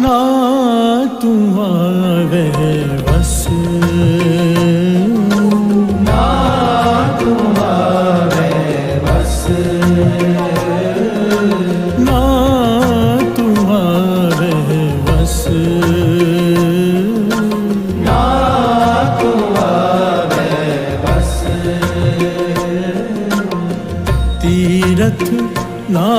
ना तू आवे बस, ना तू आवे बस, ना तू आवे बस, ना तू आवे बस, तीरथ ना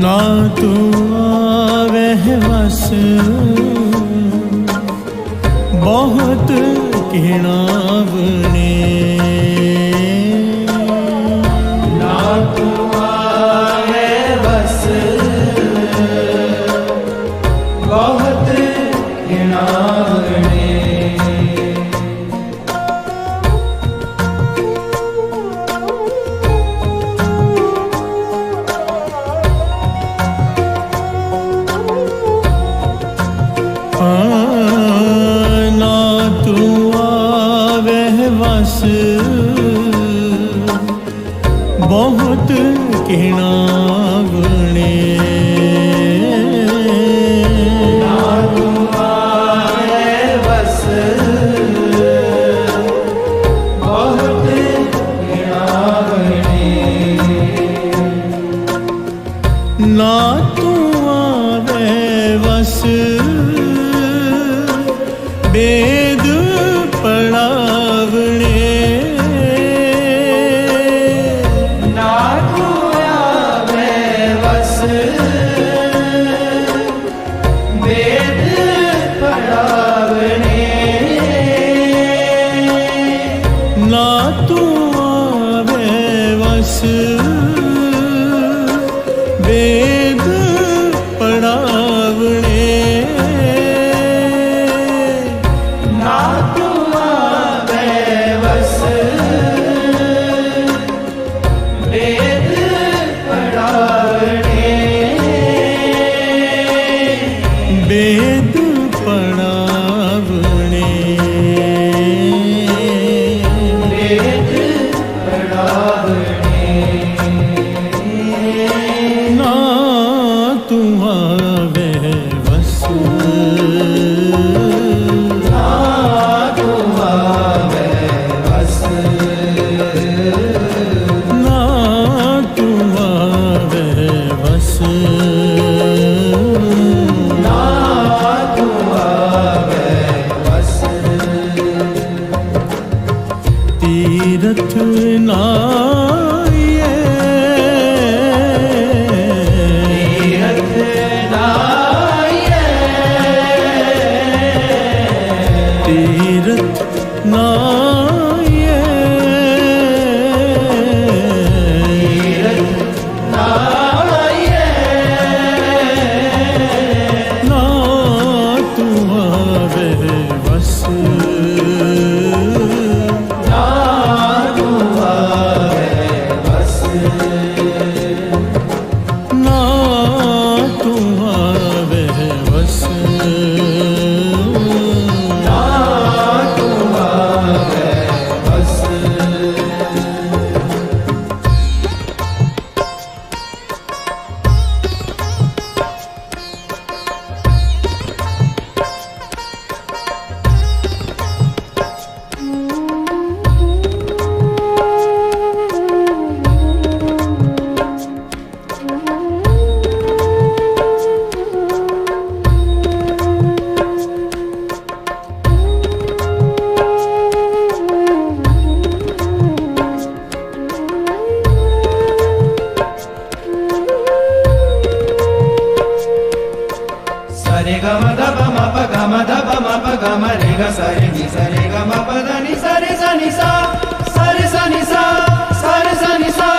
ना तू आवे बस, बहुत किणावने, ना तू आवे बस, बहुत किणावने, ना तू आवे बस, बहुत किणावने, ना तू आवे बस, बहुत किणावने, ना तू आवे बस, वेद पढ़ावने, ना तू आवे बस, वेद पढ़ावने, ना तू आवे बस, वेद ग सा रे नि सा रे ग म प ध नि सा रे सा नि सा सा रे सा नि सा सा रे सा नि सा।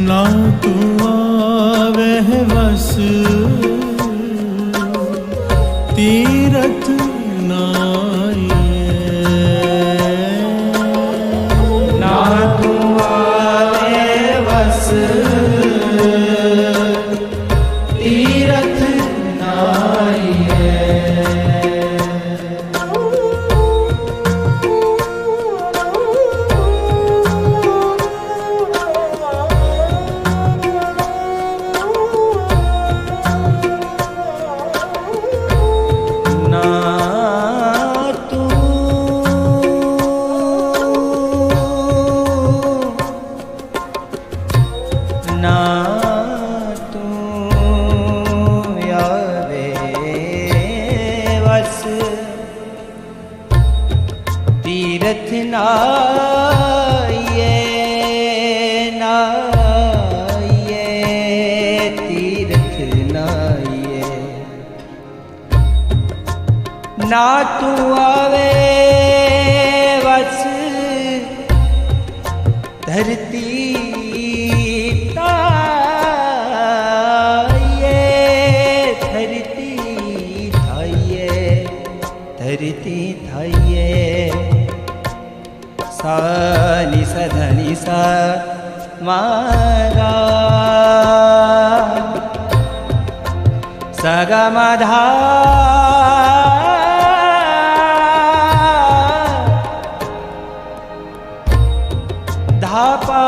ना तू आवे बस तीरथ नाइए, ना तू आवे बस तीरथ नाइए। ना तू आवे बस तीरथ नाइए, नाइए तीरथ नाइए। ना तू आवे बस धरती धरती थाइए। सा नि सा ध नि सा मा गा सा ग म धा धा पा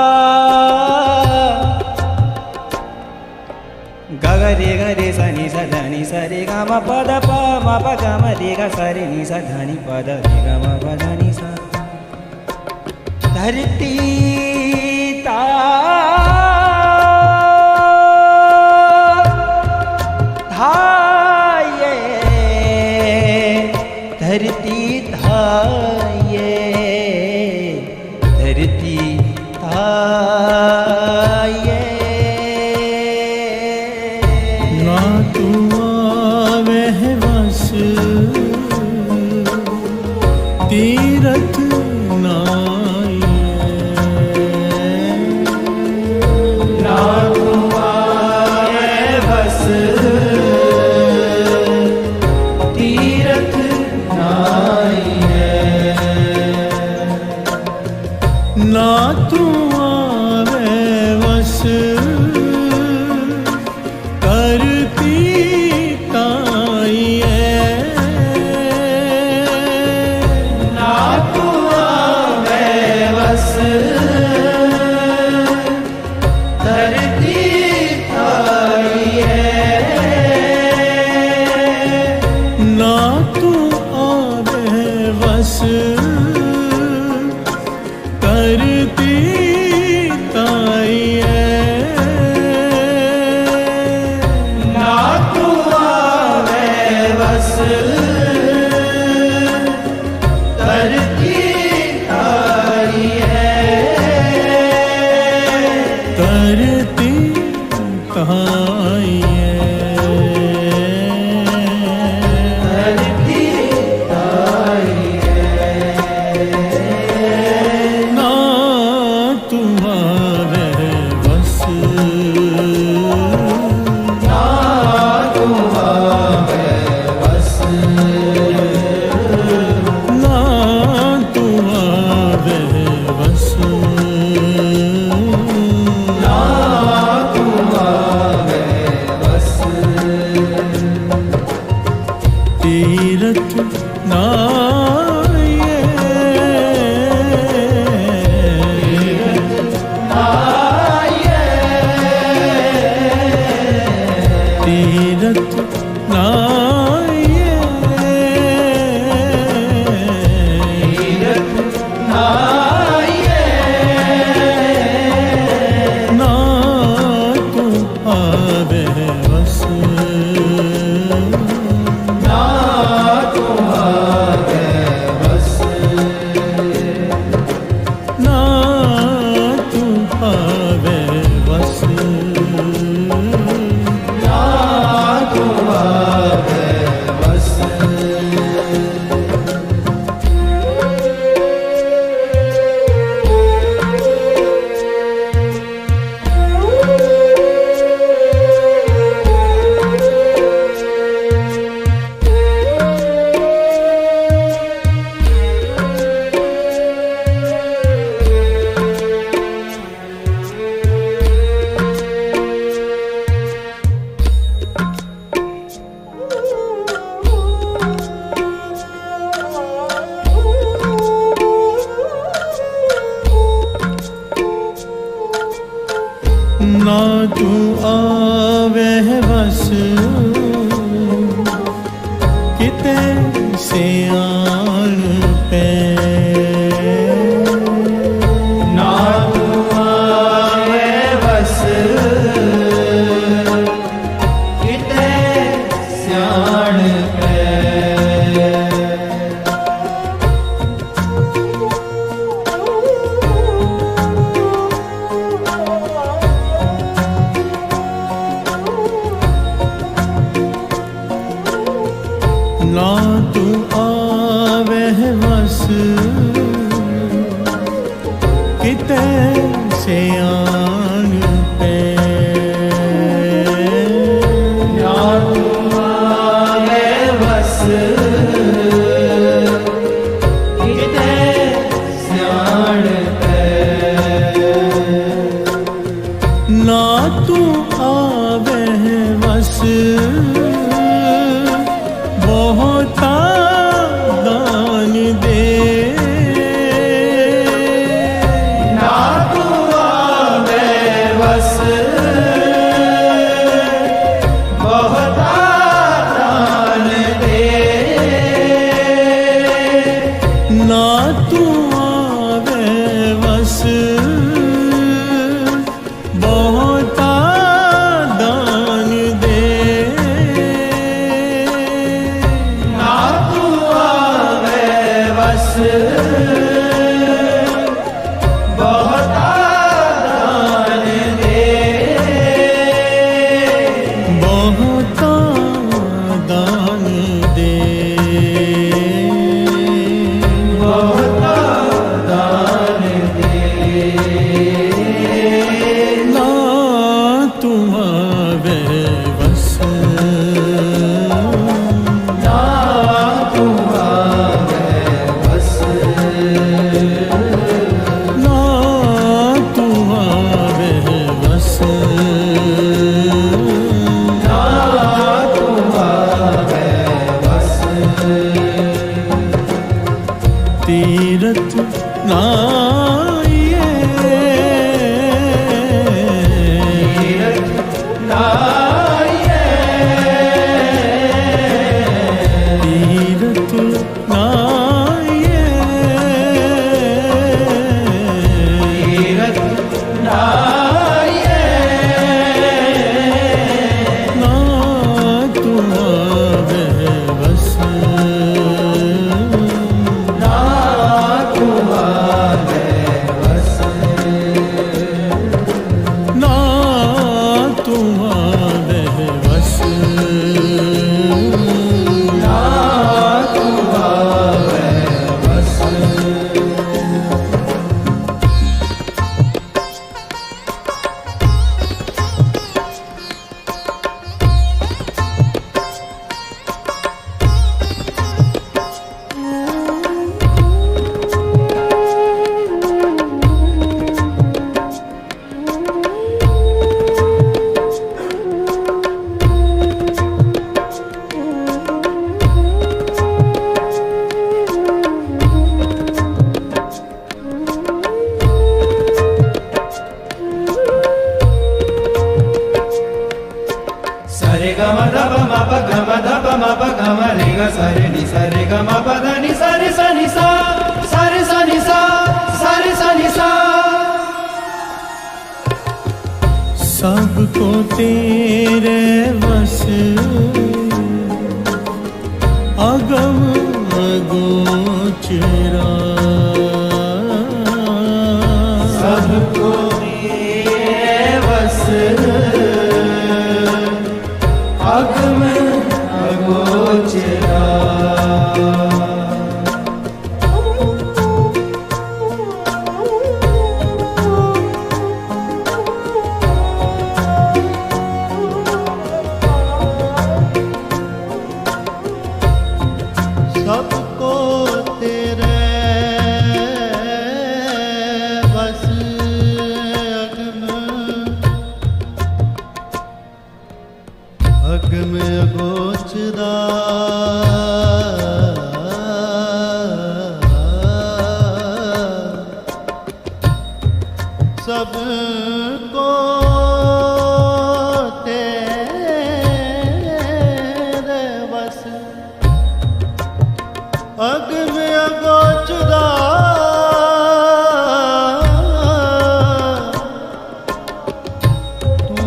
ग ग रे सा नि सा ध नि सा रे ग म प द प म प ग म रे ग सा रे नि सा ध नि प द रे ग म प ध नि सा। धरती ता धाये, धरती धाये, धरती धाये। ना तू आवे बस तीरथ नाइए, ना तू आवे बस तीरथ नाइए। ना तू आवे ना तू आवे बस किते सियाण पे ना तू आवे बस किते सियाण पे ना तू आवे बस किते सियाण पे ना तू आवे बस किते सियाण पे ना तू आवे बस बहुता दान दे ना तू आवे बस बहुता दान दे ना तू आवे बस बहुता दान दे ना तू आवे बस बहुता दान दे बहुता दान दे बहुता दान दे ना तू आवे बस ना तू आवे बस ना तू आवे बस ना तू आवे बस तीरथ नाइए तीरथ नाइए ना तू आवे बस ना तू आवे बस सरे ग म ध प म प ग म ध प म प ग म रे ग सरे नि सरे ग म प ध नि सरे स नि सा सरे स नि सा सरे स नि सा सबको तेरे बस अगम अगोचरा सबको तेरे बस अगम अगोचरा सबको तेरे बस अगम को तेरे बस अगम अगोचरा तू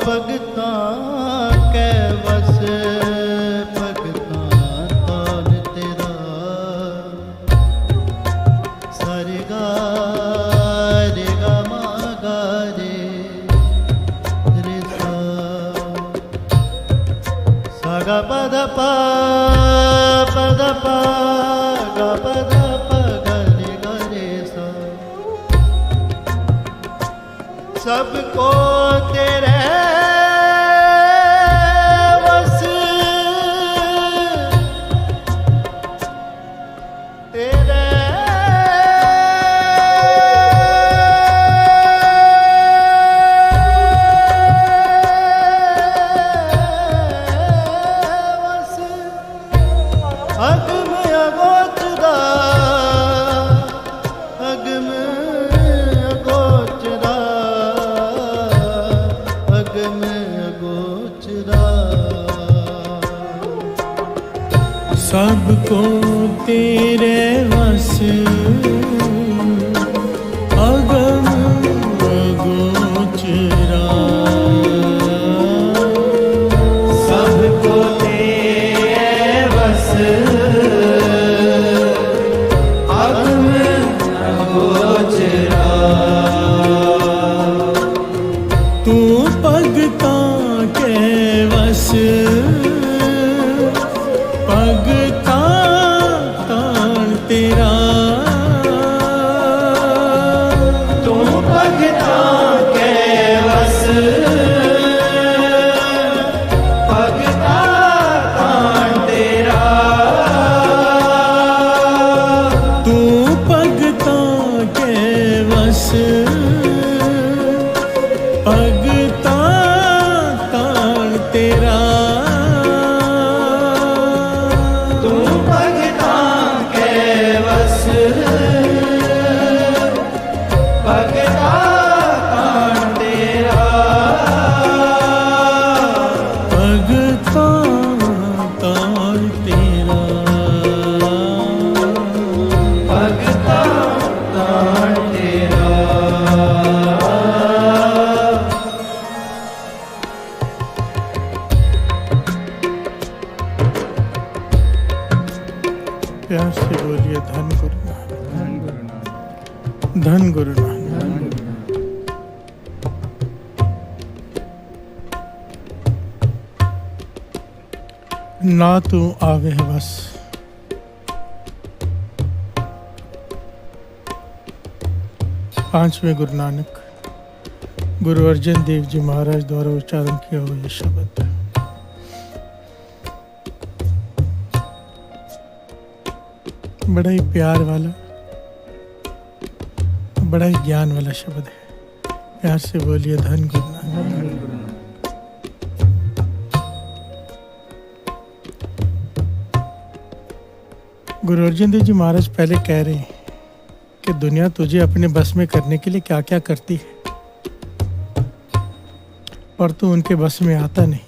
भगता के बस भगता तान तेरा सारे गा रे गा मा गा रे रे सा गा पा धा पा गा पा गा गा रे सा सबको तेरे बस तेरे बस अगम अगोचरा अगम अगोचरा अगम अगोचरा सबको तेरे वश अगम अगोचरा सबको तेरे बस अगम अगोचरा तू भगता के वश भगता तान तेरा तू भगता के बस भगता तान तेरा तू भगता के वश भगता तान तेरा तू भगता के बस भगता तान तेरा भगता तान तेरा भगता तान तेरा प्यार से बोलिए धन गुरु नानक, धन गुरु नानक। ना तू आवे है बस पांचवें गुरु नानक गुरु अर्जन देव जी महाराज द्वारा उच्चारण किया हुआ ये शब्द बड़ा ही प्यार वाला बड़ा ही ज्ञान वाला शब्द है। प्यार से बोलिए धन गुरु नानक। गुरु अर्जन देव जी महाराज पहले कह रहे हैं कि दुनिया तुझे अपने बस में करने के लिए क्या क्या करती है और तू उनके बस में आता नहीं।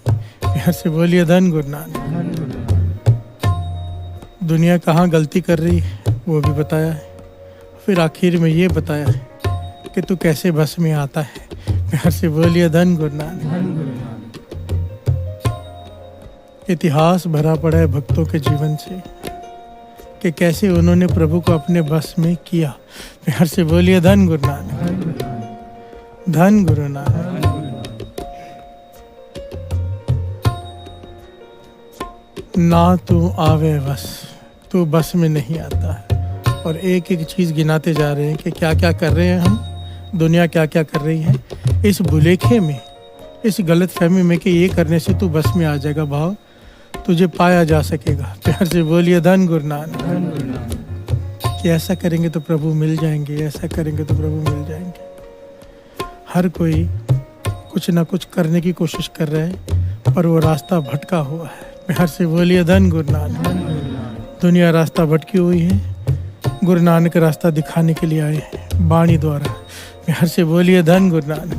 प्यार से बोलिए धन गुरु नानक। दुनिया कहाँ गलती कर रही है वो भी बताया है, फिर आखिर में ये बताया है कि तू कैसे बस में आता है। प्यार से बोलिए धन गुरु नानक। इतिहास भरा पड़ा है भक्तों के जीवन से कि कैसे उन्होंने प्रभु को अपने बस में किया। प्यार से बोलिए धन गुरु नानक, धन गुरु नानक। ना तू आवे बस, तू बस में नहीं आता है। और एक एक चीज़ गिनाते जा रहे हैं कि क्या क्या कर रहे हैं हम, दुनिया क्या क्या कर रही है इस भुलेखे में, इस गलत फहमी में कि ये करने से तू बस में आ जाएगा, भाव तुझे पाया जा सकेगा। प्यार से बोलिए धन गुरु नानक। कि ऐसा करेंगे तो प्रभु मिल जाएंगे, ऐसा करेंगे तो प्रभु मिल जाएंगे। हर कोई कुछ ना कुछ करने की कोशिश कर रहा है पर वो रास्ता भटका हुआ है। प्यार से बोलिए धन गुरु नानक। दुनिया रास्ता भटकी हुई है, गुरु नानक रास्ता दिखाने के लिए आए हैं वाणी द्वारा। प्यार से बोलिए धन गुरु नानक,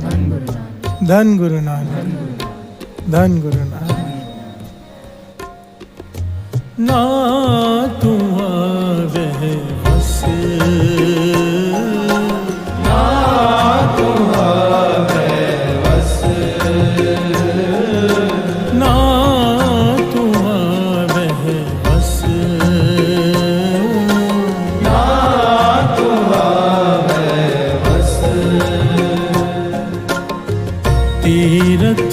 धन गुरु नानक, धन गुरु नानक। ना तू आवे बस, ना तू आवे बस, ना तू आवे बस, ना तू आवे बस, तीरथ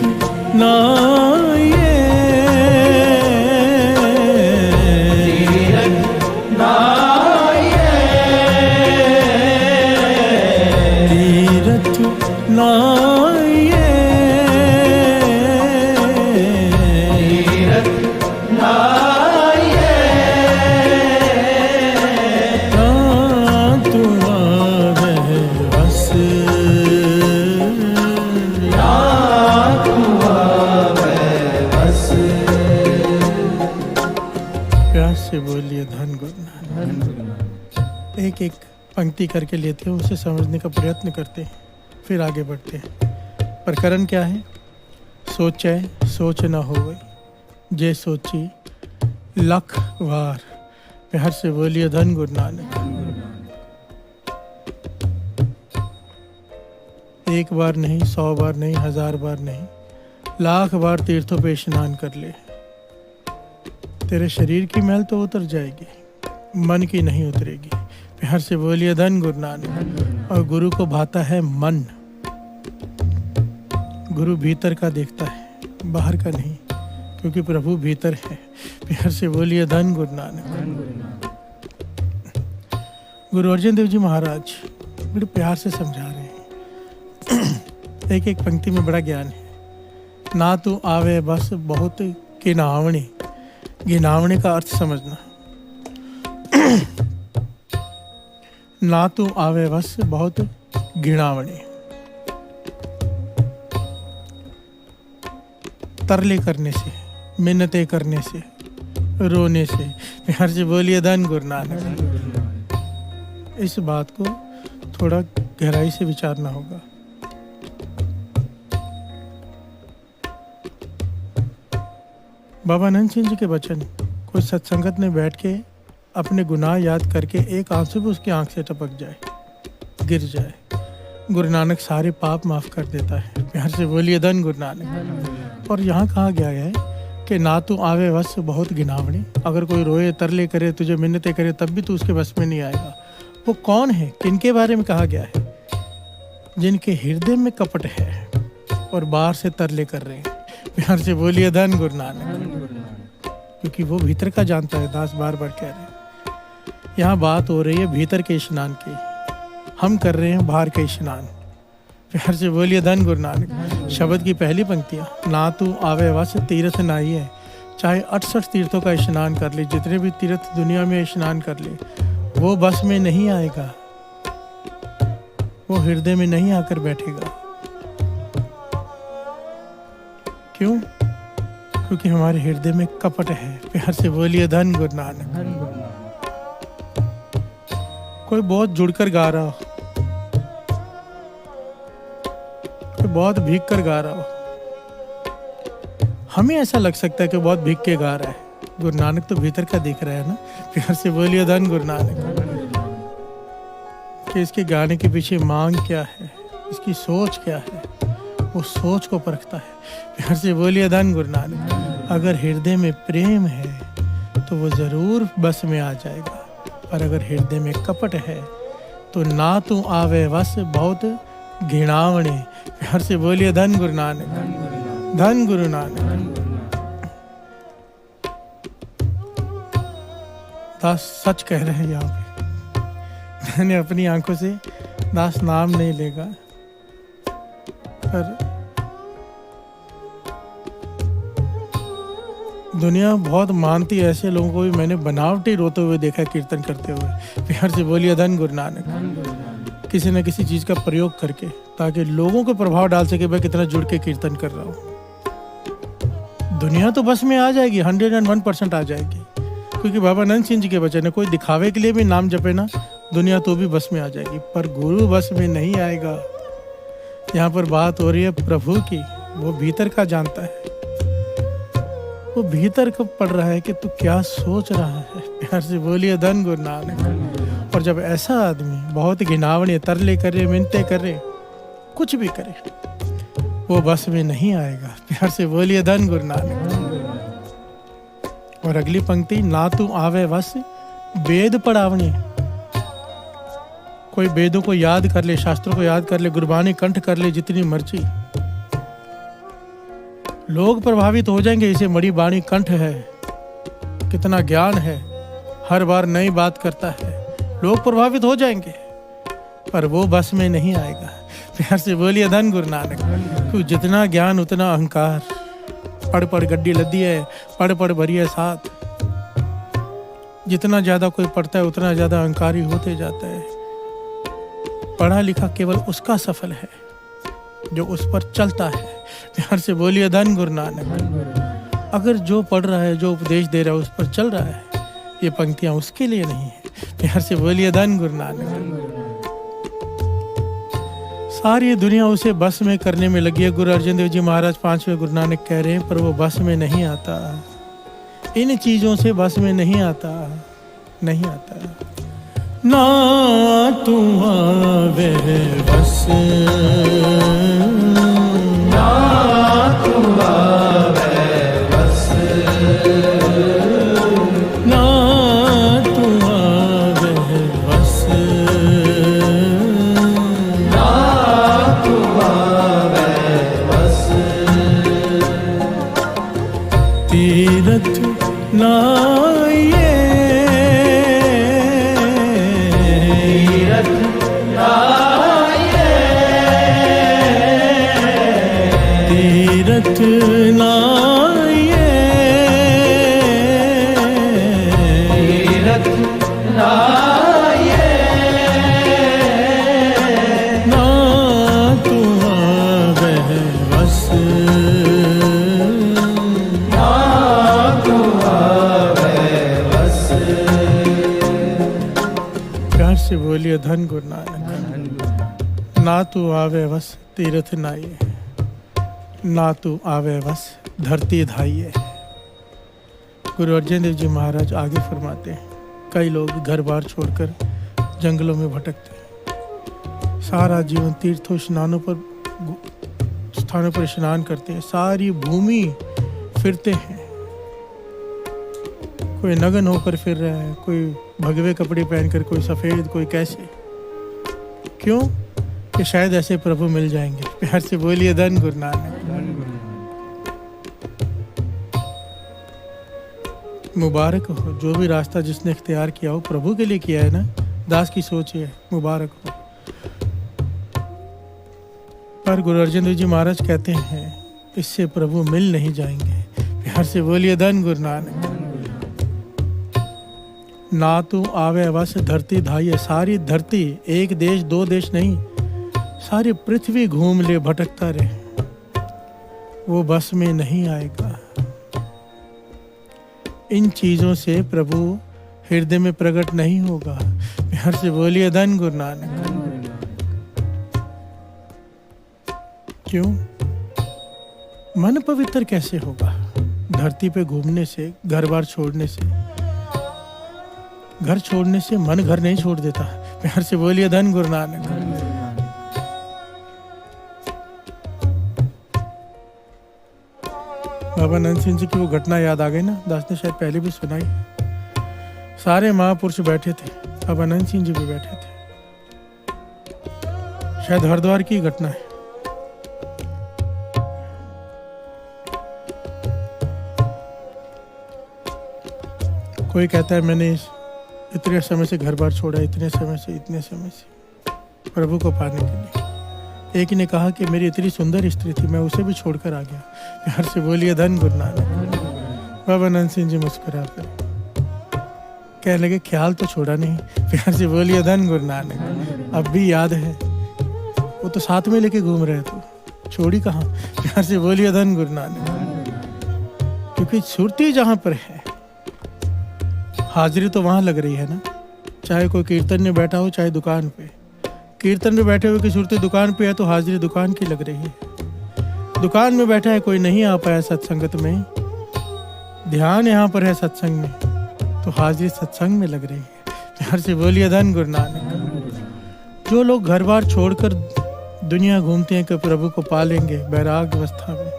ना ये तीरथ ना ये, तीरथ ना ये, तीरथ ना ये, ना तू आवे बस, ना तू आवे बस। प्यार से बोलिए धन गुरु नानक। एक एक पंक्ति करके लेते हैं, उसे समझने का प्रयत्न करते हैं, फिर आगे बढ़ते हैं। प्रकरण क्या है? सोचे सोच न होवे, जे सोची लख वार। प्यार से बोलिए धन गुरु नानक। एक बार नहीं, 100 बार नहीं, 1000 बार नहीं, लाख बार तीर्थों पे स्नान कर ले, तेरे शरीर की मैल तो उतर जाएगी, मन की नहीं उतरेगी। प्यार से बोलिए धन गुरु नानक। और गुरु को भाता है मन। गुरु भीतर का देखता है, बाहर का नहीं, क्योंकि प्रभु भीतर है। प्यार से बोलिए धन गुरु नानक। गुरु अर्जन देव जी महाराज बड़े प्यार से समझा रहे हैं। एक एक पंक्ति में बड़ा ज्ञान है। ना तू आवे बस बहुत गिनावणी। गिनावणी का अर्थ समझना। ना तू आवे बस बहुत घिनावणी। तरले करने से, मिन्नतें करने से, रोने से। प्यार से बोलिए धन गुरु नानक। इस बात को थोड़ा गहराई से विचारना होगा। बाबा नंद सिंह जी के वचन, कोई सत्संगत में बैठ के अपने गुनाह याद करके एक आंसू भी उसकी आंख से टपक जाए, गिर जाए, गुरु नानक सारे पाप माफ कर देता है। प्यार से बोलिए धन गुरु नानक। और यहाँ कहा गया है कि ना तू आवे बस बहुत गिनावणी। अगर कोई रोए, तरले करे, तुझे मिन्नतें करे, तब भी तू उसके बस में नहीं आएगा। वो कौन है, किनके बारे में कहा गया है? जिनके हृदय में कपट है और बाहर से तरले कर रहे हैं। प्यार से बोलिए धन गुरु नानक। क्योंकि वो भीतर का जानता है, दास बार बार कह रहे हैं। यहाँ बात हो रही है भीतर के स्नान की, हम कर रहे हैं बाहर के स्नान। प्यार से बोलिए धन गुरु नानक। शब्द की पहली पंक्तियाँ, ना तू आवे बस तीर्थ नाई है। चाहे 68 तीर्थों का स्नान कर ले, जितने भी तीर्थ दुनिया में स्नान कर ले, वो बस में नहीं आएगा, वो हृदय में नहीं आकर बैठेगा। क्यों? क्योंकि हमारे हृदय में कपट है। प्यार से बोलिए धन गुरु नानक। कोई बहुत जुड़कर गा रहा हो, कोई बहुत भीग कर गा रहा हो, हमें ऐसा लग सकता है कि बहुत भीग के गा रहा है। गुरु नानक तो भीतर का देख रहा है ना। प्यार से बोलिए धन गुरु नानक। कि इसके गाने के पीछे मांग क्या है, इसकी सोच क्या है, वो सोच को परखता है। प्यार से बोलिए धन गुरु नानक। अगर हृदय में प्रेम है तो वो जरूर बस में आ जाएगा, और अगर हृदय में कपट है तो ना तू आवे बस बहुत घिनावणी। प्यार से बोलिए धन गुरु नानक, धन गुरु नानक। दास सच कह रहे हैं यहाँ पे। मैंने अपनी आंखों से, दास नाम नहीं लेगा, पर दुनिया बहुत मानती है ऐसे लोगों को भी मैंने बनावटी रोते हुए देखा, कीर्तन करते हुए। प्यार से बोलिए धन गुरु नानक। किसी न किसी चीज का प्रयोग करके, ताकि लोगों को प्रभाव डाल सके, मैं कितना जुड़ के कीर्तन कर रहा हूँ। दुनिया तो बस में आ जाएगी, 101% आ जाएगी। क्योंकि बाबा नंद सिंह जी के वचन है, कोई दिखावे के लिए भी नाम जपे ना, दुनिया तो भी बस में आ जाएगी, पर गुरु बस में नहीं आएगा। यहाँ पर बात हो रही है प्रभु की, वो भीतर का जानता है, वो भीतर का पढ़ रहा है कि तू क्या सोच रहा है। प्यार से बोलिए धन गुरु नानक। और जब ऐसा आदमी बहुत घिनावने तरले करे, मिन्नतें करे, कुछ भी करे, वो बस में नहीं आएगा। प्यार से बोलिए धन गुरु नानक। और अगली पंक्ति, ना तू आवे वस वेद पढ़ावने। कोई वेदों को याद कर ले, शास्त्रों को याद कर ले, गुरबानी कंठ कर ले जितनी मर्जी, लोग प्रभावित हो जाएंगे। इसे मड़ी बाणी कंठ है, कितना ज्ञान है, हर बार नई बात करता है, लोग प्रभावित हो जाएंगे, पर वो बस में नहीं आएगा। प्यार से बोलिए धन गुरु नानक। क्योंकि जितना ज्ञान उतना अहंकार, पढ़ पढ़ गड्डी लद्दी है, पढ़ पढ़ भरी है साथ। जितना ज्यादा कोई पढ़ता है उतना ज्यादा अहंकारी होते जाता है। पढ़ा लिखा केवल उसका सफल है जो उस पर चलता है। प्यार से बोलिए धन गुरु नानक। अगर जो पढ़ रहा है, जो उपदेश दे रहा है, उस पर चल रहा है, ये पंक्तियां उसके लिए नहीं है। प्यार से बोलिए धन गुरु नानक। सारी दुनिया उसे बस में करने में लगी है। गुरु अर्जन देव जी महाराज 5वें गुरु नानक कह रहे हैं, पर वो बस में नहीं आता, इन चीजों से बस में नहीं आता, नहीं आता। ना तू आवे बस, ना तू आवे बस, ना तू आवे बस, ना तू आवे बस। तीरथ ना तीरथ ना ये, तीरथ ना ये, ना तू आवे बस, ना तू आवे बस। प्यार से बोलिए धन गुरु नानक। ना तू आवे बस तीरथ ना ये, ना तू आवे बस धरती धाइये। गुरु अर्जन देव जी महाराज आगे फरमाते हैं, कई लोग घर बार छोड़कर जंगलों में भटकते हैं, सारा जीवन तीर्थों स्नानों पर स्थानों पर स्नान करते हैं, सारी भूमि फिरते हैं। कोई नग्न होकर फिर रहा है, कोई भगवे कपड़े पहनकर, कोई सफेद, कोई कैसे। क्यों? कि शायद ऐसे प्रभु मिल जाएंगे। प्यार से बोलिए धन गुरु नानक। मुबारक हो जो भी रास्ता जिसने इख्तियार किया हो, प्रभु के लिए किया है ना, दास की सोच है, मुबारक हो। पर गुरु अर्जन देव जी महाराज कहते हैं, इससे प्रभु मिल नहीं जाएंगे। प्यार से बोलिए धन गुरु नानक। ना तू आवे बस धरती धाइये। सारी धरती, एक देश दो देश नहीं, सारी पृथ्वी घूम ले, भटकता रहे, वो बस में नहीं आएगा। इन चीजों से प्रभु हृदय में प्रकट नहीं होगा। प्यार से बोलिए धन गुरु नानक। क्यों? मन पवित्र कैसे होगा? धरती पे घूमने से, घर बार छोड़ने से। घर छोड़ने से मन घर नहीं छोड़ देता। प्यार से बोलिए धन गुरु नानक। बाबा नंद सिंह जी की वो घटना याद आ गई ना, दास ने शायद पहले भी सुनाई। सारे महापुरुष बैठे थे, बाबा नंद सिंह जी भी बैठे थे। शायद हरिद्वार की घटना है। कोई कहता है मैंने इतने समय से घर बार छोड़ा, इतने समय से प्रभु को पाने के लिए। एक ने कहा कि मेरी इतनी सुंदर स्त्री थी, मैं उसे भी छोड़कर आ गया। प्यार से बोलिए धन गुरु नानक। बाबा नंद सिंह जी मुस्कुरा कर कहने लगे, ख्याल तो छोड़ा नहीं। प्यार से बोलिए धन गुरु नानक। अब भी याद है, वो तो साथ में लेके घूम रहे थे, छोड़ी कहाँ। प्यार से बोलिए धन गुरु नानक। क्योंकि सुरती जहां पर है, हाजिरी तो वहां लग रही है ना। चाहे कोई कीर्तन में बैठा हो चाहे दुकान पे। कीर्तन में बैठे हुए की सूरत दुकान पे है तो हाजिरी दुकान की लग रही है। दुकान में बैठा है कोई नहीं आ पाया सत्संगत में, ध्यान यहाँ पर है सत्संग में तो हाजिरी सत्संग में लग रही है। प्यार से बोलिए धन गुरु नानक। जो लोग घर बार छोड़कर दुनिया घूमते हैं कि प्रभु को पालेंगे बैराग्य अवस्था में,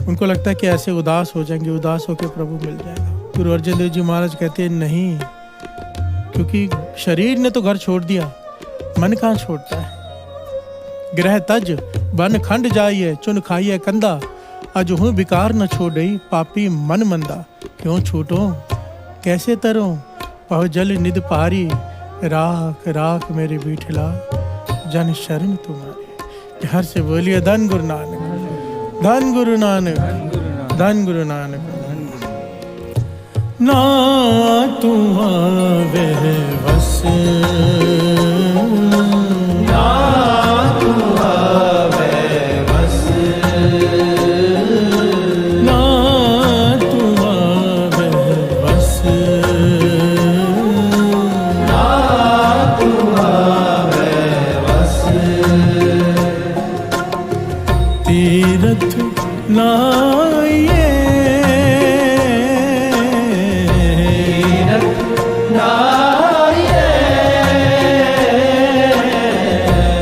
उनको लगता है कि ऐसे उदास हो जाएंगे, उदास होकर प्रभु मिल जाएगा। गुरु अर्जन देव जी महाराज कहते हैं नहीं, क्योंकि शरीर ने तो घर छोड़ दिया, मन कहाँ छोड़ता है। ग्रह तज बन खंड जाइए, चुन खाइए कंदा, अजहू बिकार न छोड़ई पापी मन मंदा। क्यों छूटो कैसे तरो पह जल निध पारी, राख राख मेरे बीठला जन शरण तुम्हारे। प्यार से बोलिए धन गुरु नानक, धन गुरु नानक, धन गुरु नानक। ना तू आवे बस, ना तू आवे बस, ना तू आवे बस, ना तू आवे बस। तीरथ नाये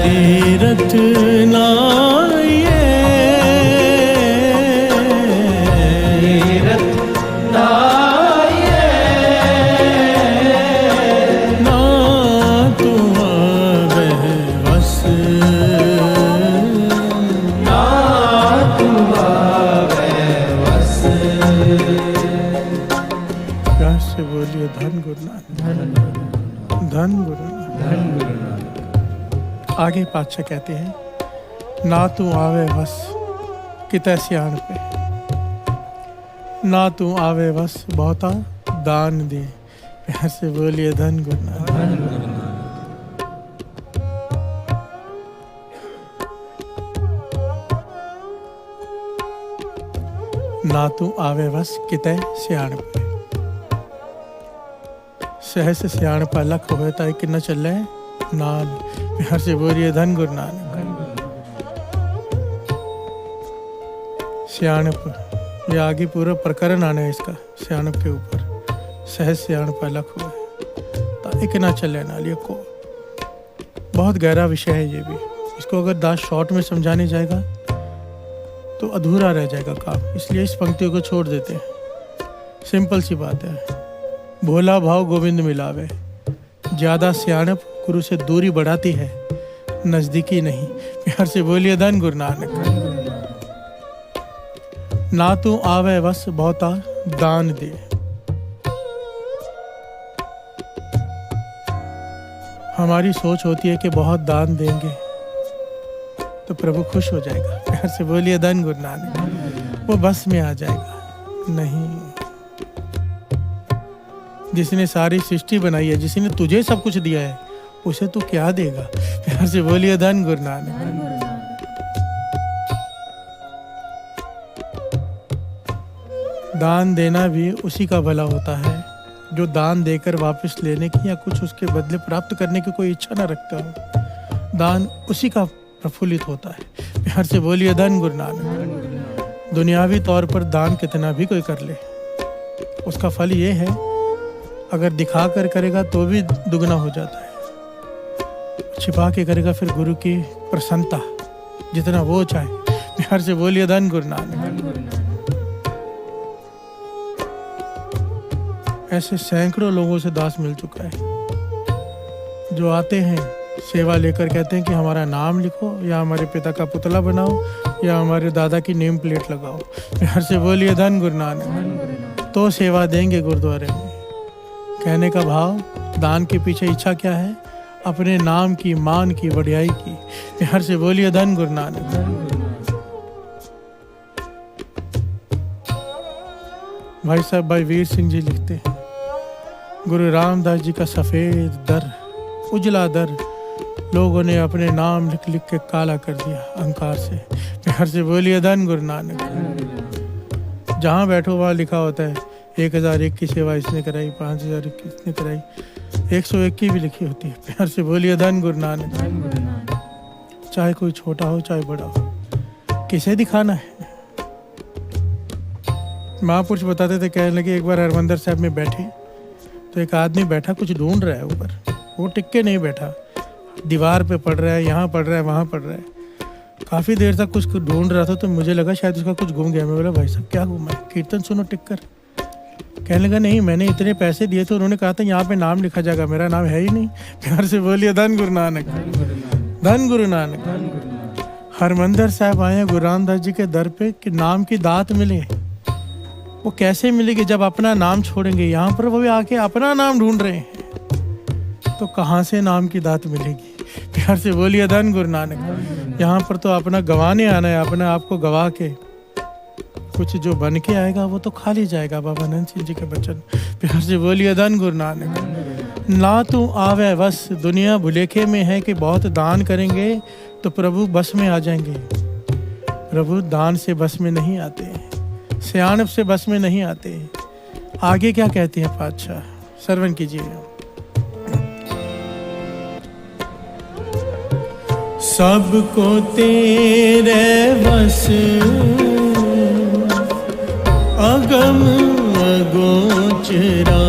तीरथ नाये, तीरथ नाये, ना तू आवे बस, ना तू आवे बस। प्यार से बोलिए धन गुरु नानक, धन गुरु नानक। आगे पातशाह कहते हैं ना तू आवे बस कितै सियाण पे, ना तू आवे बस बहुता दान दे। प्यार से बोलिए धन गुरु नानक। ना तू आवे बस कितै सियाण पे, सहस सियाण पा लख होए ताई किन्ना चले नाल। प्यार से बोलिए धन गुरु नानक। सियाणप, ये आगे पूरा प्रकरण आना है इसका सियाणप के ऊपर। सहज सियाण पा लख होए ताई किन्ना चले नाल, ये को बहुत गहरा विषय है ये भी। इसको अगर 10 शॉर्ट में समझाने जाएगा तो अधूरा रह जाएगा काम, इसलिए इस पंक्तियों को छोड़ देते हैं। सिंपल सी बात है, भोला भाव गोविंद मिलावे, ज्यादा सियाणप गुरु से दूरी बढ़ाती है, नजदीकी नहीं। प्यार से बोलिए धन गुरु नानक। ना तू आवे बस बहुता दान दे, हमारी सोच होती है कि बहुत दान देंगे तो प्रभु खुश हो जाएगा। प्यार से बोलिए धन गुरु नानक। वो बस में आ जाएगा नहीं। जिसने सारी सृष्टि बनाई है, जिसने तुझे सब कुछ दिया है, उसे तू क्या देगा। प्यार से बोलिए धन गुरु नानक। दान देना भी उसी का भला होता है जो दान देकर वापस लेने की या कुछ उसके बदले प्राप्त करने की कोई इच्छा न रखता हो। दान उसी का प्रफुल्लित होता है। प्यार से बोलिए धन गुरु नानक। दुनियावी तौर पर दान कितना भी कोई कर ले, उसका फल ये है अगर दिखा कर करेगा तो भी दुगना हो जाता है, छिपा के करेगा फिर गुरु की प्रसन्नता जितना वो चाहे। प्यार से बोलिए धन गुरु नानक। ऐसे सैकड़ों लोगों से दास मिल चुका है जो आते हैं सेवा लेकर, कहते हैं कि हमारा नाम लिखो या हमारे पिता का पुतला बनाओ या हमारे दादा की नेम प्लेट लगाओ। प्यार से बोलिए धन गुरु नानक। तो सेवा देंगे गुरुद्वारे में। कहने का भाव, दान के पीछे इच्छा क्या है? अपने नाम की, मान की, बढ़ियाई की। प्यार से बोलिए धन गुरु नानक। भाई साहब भाई वीर सिंह जी लिखते हैं, गुरु रामदास जी का सफेद दर, उजला दर लोगों ने अपने नाम लिख लिख के काला कर दिया अहंकार से। प्यार से बोलिए धन गुरु नानक। जहाँ बैठो वहाँ लिखा होता है 1001 की सेवा इसने कराई, 5000 की इसने कराई, 101 की भी लिखी होती है। प्यार से बोलिए धन गुरु नानक। चाहे कोई छोटा हो चाहे बड़ा हो, किसे दिखाना है। महापुरुष बताते थे, कहने लगे एक बार हरमंदिर साहब में बैठे तो एक आदमी बैठा कुछ ढूंढ रहा है ऊपर, वो टिक के नहीं बैठा, दीवार पे पढ़ रहा है, यहाँ पढ़ रहा है, वहाँ पढ़ रहा है। काफ़ी देर तक कुछ ढूंढ रहा था तो मुझे लगा शायद उसका कुछ गुम गया। मैं बोला भाई साहब क्या गुमा है, कीर्तन सुनो टिक कर। कहने लगा नहीं, मैंने इतने पैसे दिए थे, उन्होंने कहा था यहाँ पे नाम लिखा जाएगा, मेरा नाम है ही नहीं। प्यार से बोलिए धन गुरु नानक, धन गुरु नानक। हरमंदिर साहब आए गुरु रामदास जी के दर पे कि नाम की दात मिले। वो कैसे मिलेगी जब अपना नाम छोड़ेंगे। यहाँ पर वो आके अपना नाम ढूंढ रहे हैं तो कहाँ से नाम की दात मिलेगी। प्यार से बोलिए धन गुरु नानक। यहाँ पर तो अपना गंवाने आना है, अपने आप को गवा के कुछ जो बन के आएगा वो तो खाली जाएगा। बाबा नंद सिंह जी के वचन। प्यार से बोलिए धन गुरु नानक। ना तू आवे बस, दुनिया भुलेखे में है कि बहुत दान करेंगे तो प्रभु बस में आ जाएंगे। प्रभु दान से बस में नहीं आते, सियानप से बस में नहीं आते। आगे क्या कहते हैं पातशाह, श्रवण कीजिए। सबको तेरे बस अगम अगोचरा,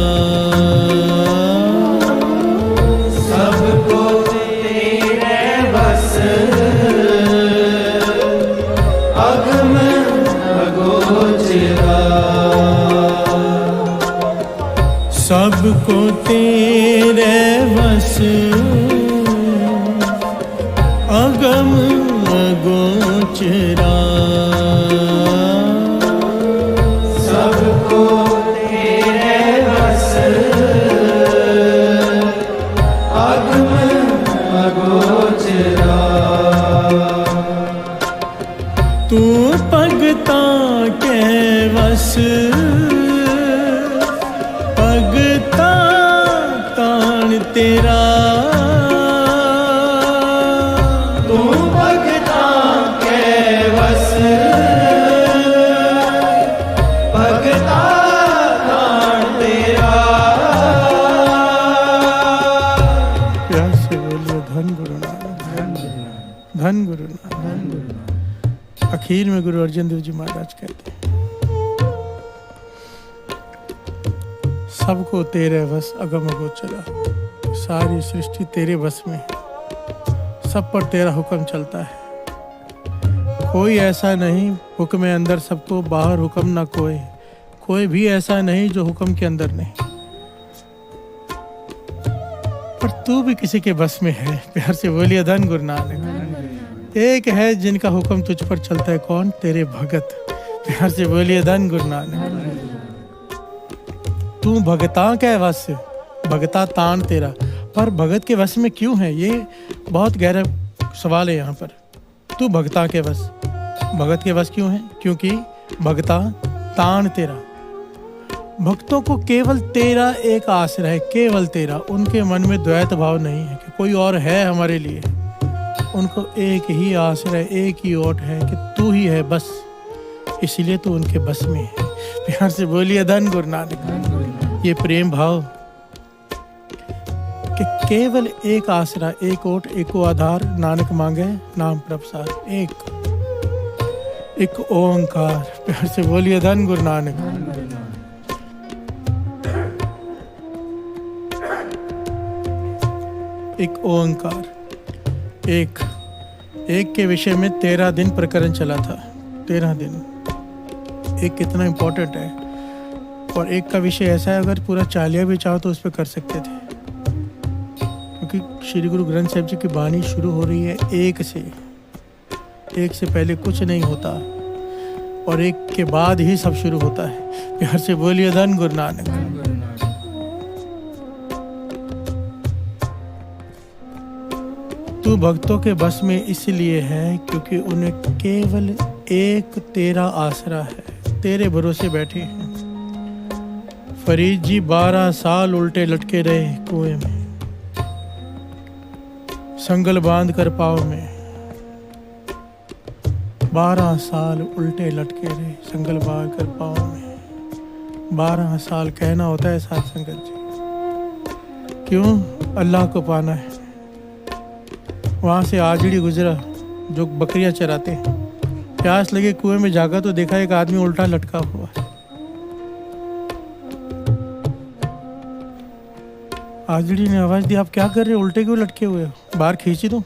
सबको तेरे बस अगम अगोचरा, सबको तेरे बस अगम अगोचरा, सबको तेरे बस अगम अगोचरा। तू भगता के वस भगता तान तेरा, तू भगता के वस भगता तान तेरा। प्यार से बोलिए धन गुरु नानक, धन गुरु नानक। आखिर में गुरु अर्जन देव जी महाराज कहते हैं, सबको तेरे बस अगम अगोचरा। सारी सृष्टि तेरे बस में है, सब पर तेरा हुक्म चलता है। कोई ऐसा नहीं हुक्म है अंदर सबको, बाहर हुक्म ना कोई। कोई भी ऐसा नहीं जो हुक्म के अंदर नहीं, पर तू भी किसी के बस में है। प्यार से बोलिए धन गुरु नानक। एक है जिनका हुक्म तुझ पर चलता है, कौन? तेरे भगत। प्यार से बोलिए धन गुरु नानक। तू भगता के वश, भगता तान तेरा। पर भगत के वश में क्यों है, ये बहुत गहरा सवाल है यहाँ पर। तू भगता के वश, भगत के वश क्यों है? क्योंकि भगता तान तेरा। भक्तों को केवल तेरा एक आश्रय है, केवल तेरा। उनके मन में द्वैत भाव नहीं है कि कोई और है हमारे लिए। उनको एक ही आश्रय, एक ही ओट है कि तू ही है बस। इसलिए तो उनके बस में है। प्यार से बोलिए धन गुरु नानक। ये प्रेम भाव कि केवल एक आसरा, एक ओट, एको आधार, नानक मांगे नाम प्रभसार। एक ओंकार। प्यार से बोलिए धन गुरु नानक। एक ओंकार। एक के विषय में 13 दिन प्रकरण चला था। 13 दिन। एक कितना इम्पोर्टेंट है। और एक का विषय ऐसा है, अगर पूरा चालिया भी चाहो तो उस पर कर सकते थे, क्योंकि श्री गुरु ग्रंथ साहिब जी की बानी शुरू हो रही है एक से पहले कुछ नहीं होता और एक के बाद ही सब शुरू होता है। प्यार से बोलिए धन गुरु नानक। तू भक्तों के बस में इसलिए है क्योंकि उन्हें केवल एक तेरा आसरा है, तेरे भरोसे बैठे हैं। फरीद जी 12 साल उल्टे लटके रहे कुएं में, संगल बांध कर पाँव में। 12 साल उल्टे लटके रहे, संगल बांध कर पाँव में। 12 साल कहना होता है साथ संगत जी। क्यों? अल्लाह को पाना है। वहाँ से आजड़ी गुजरा जो बकरियां चराते हैं, प्यास लगे कुएं में जागा तो देखा एक आदमी उल्टा लटका हुआ है। आजड़ी ने आवाज दी, आप क्या कर रहे हो, उल्टे क्यों लटके हुए हो, बाहर खींची दूं?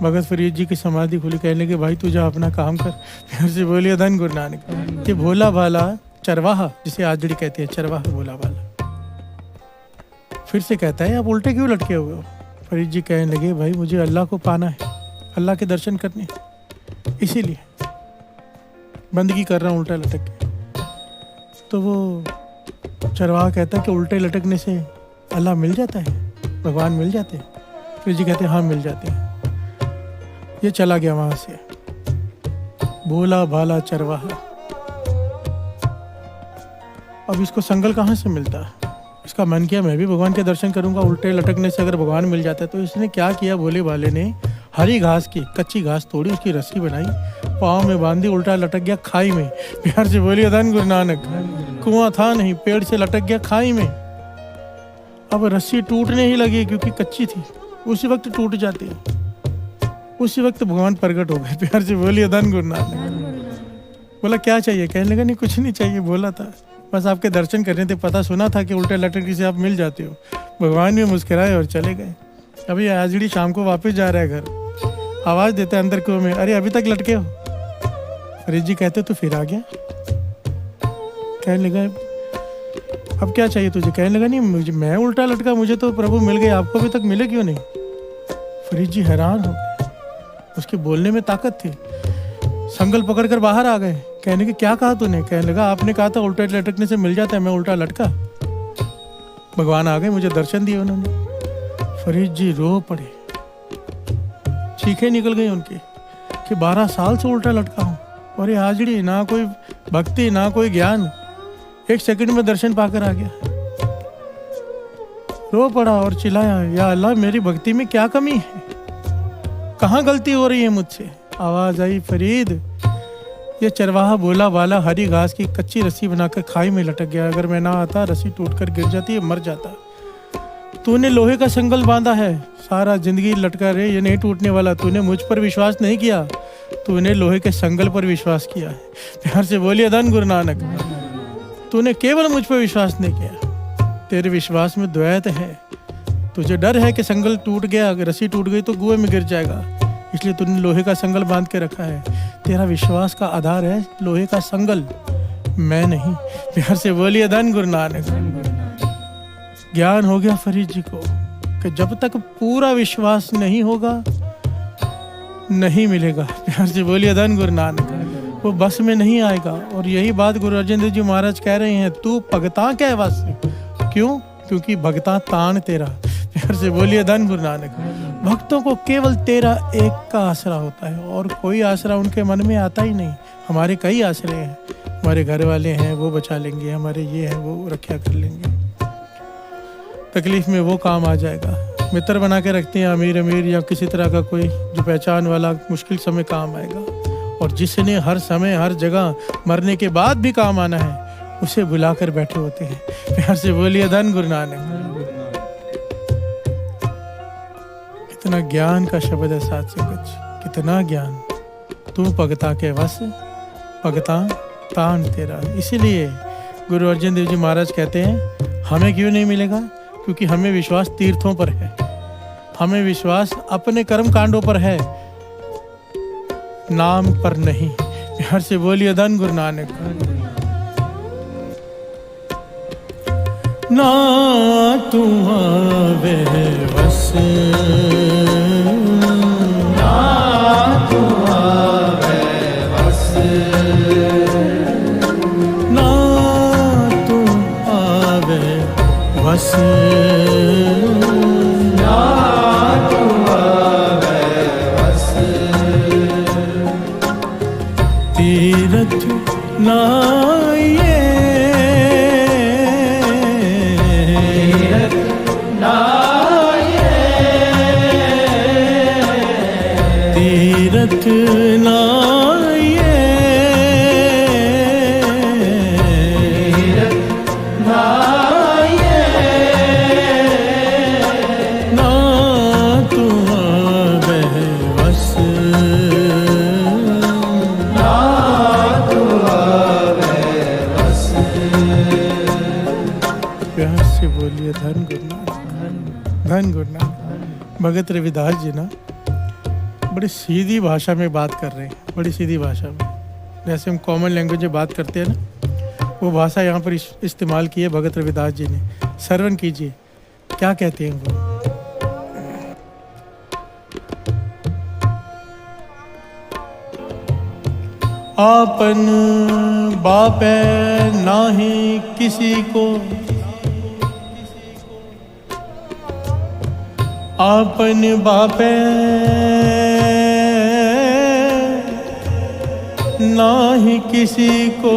भगत फरीद जी की समाधि खुली, कहने लगे भाई तू जा अपना काम कर। फिर से बोलिए धन गुरु नानक। ये भोला भाला चरवाहा, जिसे आजड़ी कहते हैं, चरवाहा भोला भाला, फिर से कहता है आप उल्टे क्यों लटके हुए हो? फरीद जी कहने लगे भाई मुझे अल्लाह को पाना है, अल्लाह के दर्शन करने, इसीलिए बंदगी कर रहा हूँ उल्टा लटक के। तो वो चरवाहा कहता है कि उल्टे लटकने से अल्लाह मिल जाता है, भगवान मिल जाते हैं? फरीद जी कहते हैं हाँ मिल जाते हैं। ये चला गया वहां से, भोला भाला चरवाहा। अब इसको संगल कहाँ से मिलता है? इसका मन किया मैं भी भगवान के दर्शन करूंगा, उल्टे लटकने से अगर भगवान मिल जाता है। तो इसने क्या किया, भोले भाले ने हरी घास की कच्ची घास तोड़ी, उसकी रस्सी बनाई, पाँव में बांधी, उल्टा लटक गया खाई में। प्यार से बोलिए धन गुरु नानक। कुआं था नहीं, पेड़ से लटक गया खाई में। अब रस्सी टूटने ही लगी क्योंकि कच्ची थी, उसी वक्त टूट जाती है, उसी वक्त भगवान प्रकट हो गए। प्यार से बोलिए धन गुरु नानक। बोला क्या चाहिए? कहने लगा नहीं कुछ नहीं चाहिए, बोला था बस आपके दर्शन करने थे, पता सुना था कि उल्टे लटकने से आप मिल जाते हो। भगवान भी मुस्कुराए और चले गए। अभी आजड़ी शाम को वापस जा रहा है घर, आवाज देता है अंदर कुएं में, अरे अभी तक लटके हो? फरीद जी कहते तो फिर आ गया। कहने लगा अब क्या चाहिए तुझे? कहने लगा नहीं मुझे, मैं उल्टा लटका, मुझे तो प्रभु मिल गए, आपको अभी तक मिले क्यों नहीं? फरीद जी हैरान हो गए, उसके बोलने में ताकत थी। संगल पकड़कर बाहर आ गए। कहने के क्या कहा तूने? कहने लगा आपने कहा था उल्टे लटकने से मिल जाता है, मैं उल्टा लटका, भगवान आ गए, मुझे दर्शन दिए उन्होंने। फरीद जी रो पड़े, चीखें निकल गई उनकी कि 12 साल से उल्टा लटका हूँ, और ये हाजरी, ना कोई भक्ति ना कोई ज्ञान, 1 सेकंड में दर्शन पाकर आ गया। रो पड़ा और चिल्लाया, या अल्लाह मेरी भक्ति में क्या कमी है, कहाँ गलती हो रही है मुझसे? आवाज आई, फरीद ये चरवाहा भोला वाला हरी घास की कच्ची रस्सी बनाकर खाई में लटक गया, अगर मैं ना आता रस्सी टूटकर गिर जाती, मर जाता। तूने लोहे का संगल बांधा है, सारा जिंदगी लटका रहे, ये नहीं टूटने वाला। तूने मुझ पर विश्वास नहीं किया, तूने लोहे के संगल पर विश्वास किया है। प्यार से बोलिए धन गुरु नानक। तूने केवल मुझ पर विश्वास नहीं किया, तेरे विश्वास में द्वैत है। तुझे डर है कि संगल टूट गया, अगर रस्सी टूट गई तो कुएं में गिर जाएगा, इसलिए तूने लोहे का संगल बांध के रखा है। तेरा विश्वास का आधार है लोहे का संगल, मैं नहीं। प्यार से बोलिए धन गुरु नानक। ज्ञान हो गया फरीद जी को कि जब तक पूरा विश्वास नहीं होगा नहीं मिलेगा। प्यार से बोलिए धन गुरु नानक। वो बस में नहीं आएगा। और यही बात गुरु अर्जन देव जी महाराज कह रहे हैं, तू भगता क्या बस? क्यों? क्योंकि भगता तान तेरा। प्यार से बोलिए धन गुरु नानक। भक्तों को केवल तेरा एक का आसरा होता है, और कोई आसरा उनके मन में आता ही नहीं। हमारे कई आसरे हैं, हमारे घर वाले हैं वो बचा लेंगे, हमारे ये है वो रक्षा कर लेंगे, तकलीफ में वो काम आ जाएगा। मित्र बना के रखते हैं अमीर अमीर या किसी तरह का कोई जो पहचान वाला, मुश्किल समय काम आएगा। और जिसने हर समय हर जगह मरने के बाद भी काम आना है, उसे बुलाकर बैठे होते हैं। प्यार से बोलिए धन गुरु नानक। कितना ज्ञान का शब्द है साथ संगत, कितना ज्ञान। तू भगता के वश, भगता तान तेरा। इसीलिए गुरु अर्जन देव जी महाराज कहते हैं हमें क्यों नहीं मिलेगा? क्योंकि हमें विश्वास तीर्थों पर है, हमें विश्वास अपने कर्म कांडों पर है, नाम पर नहीं। प्यार से बोलिए धन गुरु नानक। ना तू आवे वस, ना तू आवे वस, ना तू आवे वस, ना तू आवे वस, तीरथ ना तीरथ ना ये, तीरथ धन गुरु नानक। भगत रविदास जी ना बड़ी सीधी भाषा में बात कर रहे हैं, बड़ी सीधी भाषा में, जैसे हम कॉमन लैंग्वेज में बात करते हैं ना, वो भाषा यहाँ पर इस्तेमाल की है भगत रविदास जी ने। श्रवण कीजिए क्या कहते हैं वो। आपन बापे नाही किसी को, आपन बापे नाही किसी को,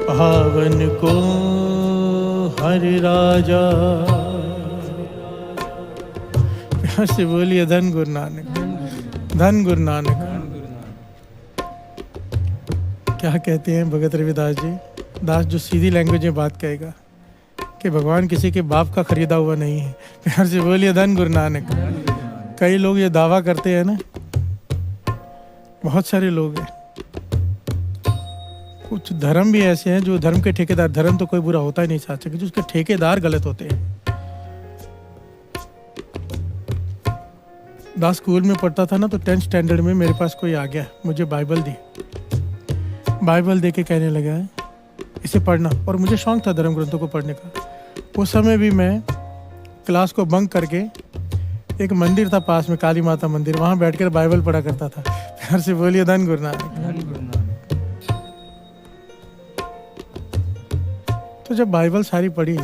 भावन को हर राजा। प्यार से बोलिए धन गुरु नानक, धन गुरु नानक। क्या कहते हैं भगत रविदास जी? दास जो सीधी लैंग्वेज में बात कहेगा कि भगवान किसी के बाप का खरीदा हुआ नहीं है। प्यार से बोलिए धन गुरु नानक। कई लोग ये दावा करते हैं ना, बहुत सारे लोग हैं, कुछ धर्म भी ऐसे हैं जो धर्म के ठेकेदार, धर्म तो कोई बुरा होता ही नहीं साथ से, जो उसके ठेकेदार गलत होते हैं। दास स्कूल में पढ़ता था ना, तो 10th स्टैंडर्ड में मेरे पास कोई आ गया, मुझे बाइबल दी, बाइबल दे के कहने लगा इसे पढ़ना, और मुझे शौक था धर्म ग्रंथों को पढ़ने का। उस समय भी मैं क्लास को बंक करके, एक मंदिर था पास में, काली माता मंदिर, वहाँ बैठकर बाइबल पढ़ा करता था। प्यार से बोलिए धन गुरु नानक। तो जब बाइबल सारी पढ़ी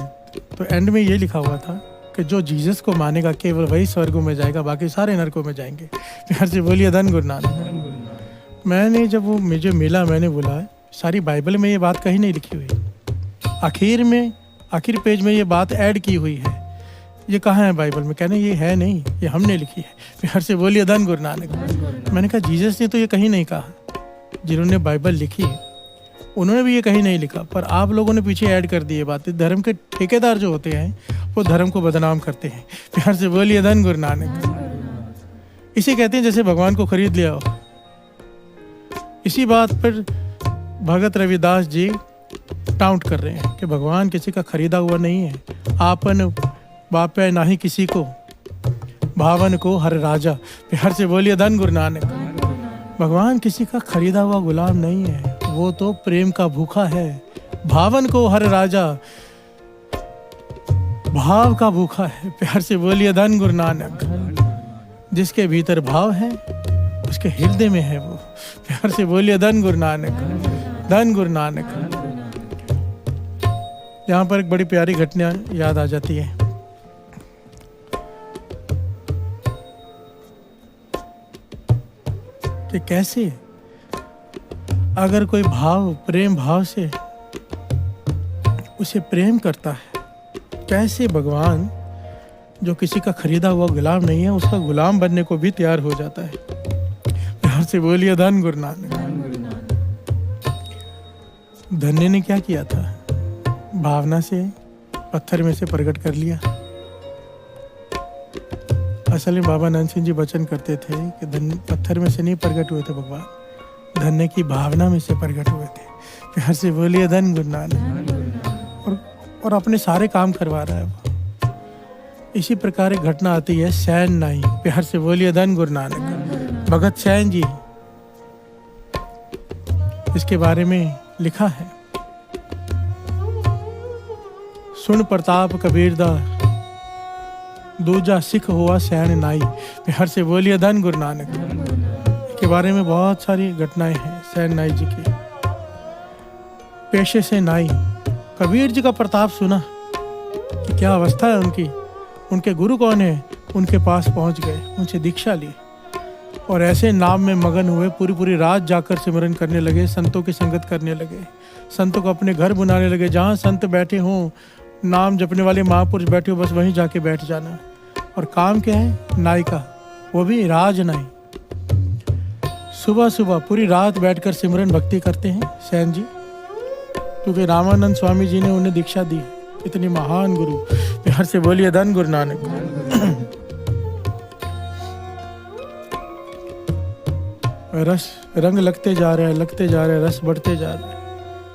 तो एंड में ये लिखा हुआ था कि जो जीसस को मानेगा केवल वही स्वर्गों में जाएगा, बाकी सारे नरकों में जाएंगे। प्यार से बोलिए धन गुरु नानक। मैंने जब वो मुझे मिला, मैंने बोला सारी बाइबल में ये बात कहीं नहीं लिखी हुई, आखिर पेज में ये बात ऐड की हुई है, ये कहाँ है बाइबल में? कहने ये है नहीं, ये हमने लिखी है। प्यार से बोलिए धन गुरु नानक। मैंने कहा जीसस ने तो ये कहीं नहीं कहा, जिन्होंने बाइबल लिखी उन्होंने भी ये कहीं नहीं लिखा, पर आप लोगों ने पीछे ऐड कर दी ये बातें। धर्म के ठेकेदार जो होते हैं वो धर्म को बदनाम करते हैं। प्यार से बोलिए धन गुरु नानक। इसे कहते हैं जैसे भगवान को खरीद लिया हो। इसी बात पर भगत रविदास जी टाउट कर रहे हैं कि भगवान किसी का खरीदा हुआ नहीं है। आपन बापे नाही किसी को, भावन को हर राजा। प्यार से बोलिए धन गुरु नानक। भगवान किसी का खरीदा हुआ गुलाम नहीं है, वो तो प्रेम का भूखा है। भावन को हर राजा, भाव का भूखा है। प्यार से बोलिए धन गुरु नानक। जिसके भीतर भाव है उसके हृदय में है वो। प्यार से बोलिए धन गुरु नानक, धन गुरु नानक। यहाँ पर एक बड़ी प्यारी घटना याद आ जाती है। कि कैसे अगर कोई भाव प्रेम भाव से उसे प्रेम करता है, कैसे भगवान जो किसी का खरीदा हुआ गुलाम नहीं है उसका गुलाम बनने को भी तैयार हो जाता है। प्यार से बोलिए धन गुरु नानक। धन्य ने क्या किया था? भावना से पत्थर में से प्रकट कर लिया। असल में बाबा नंद सिंह जी वचन करते थे कि पत्थर में से नहीं प्रकट हुए थे भगवान, धन्य की भावना में से प्रकट हुए थे। प्यार से बोलिए धन गुरु नानक। और अपने सारे काम करवा रहा है वो। इसी प्रकार एक घटना आती है सैन नाई। प्यार से बोलिए धन गुरु नानक। भगत सैन जी, इसके बारे में लिखा है, सुन प्रताप कबीरदास दूजा सिख हुआ सैन नाई। प्यार से बोलिए धन गुरु नानक। के बारे में बहुत सारी घटनाएं हैं सैन नाई जी की। पेशे से नाई, कबीर जी का प्रताप सुना कि क्या अवस्था है उनकी, उनके गुरु कौन है, उनके पास पहुंच गए, उनसे दीक्षा ली और ऐसे नाम में मगन हुए, पूरी पूरी रात जाकर सिमरन करने लगे, संतों की संगत करने लगे, संतों को अपने घर बुलाने लगे। जहाँ संत बैठे हों, नाम जपने वाले महापुरुष बैठे हो, बस वहीं जाके बैठ जाना। और काम क्या है? नाई का, वो भी राज नाई। सुबह सुबह पूरी रात बैठकर सिमरन भक्ति करते हैं सैन जी, क्योंकि रामानंद स्वामी जी ने उन्हें दीक्षा दी। इतनी महान गुरु। प्यार से बोलिए धन गुरु नानक। रस रंग लगते जा रहे हैं, लगते जा रहे हैं, रस बढ़ते जा रहे हैं।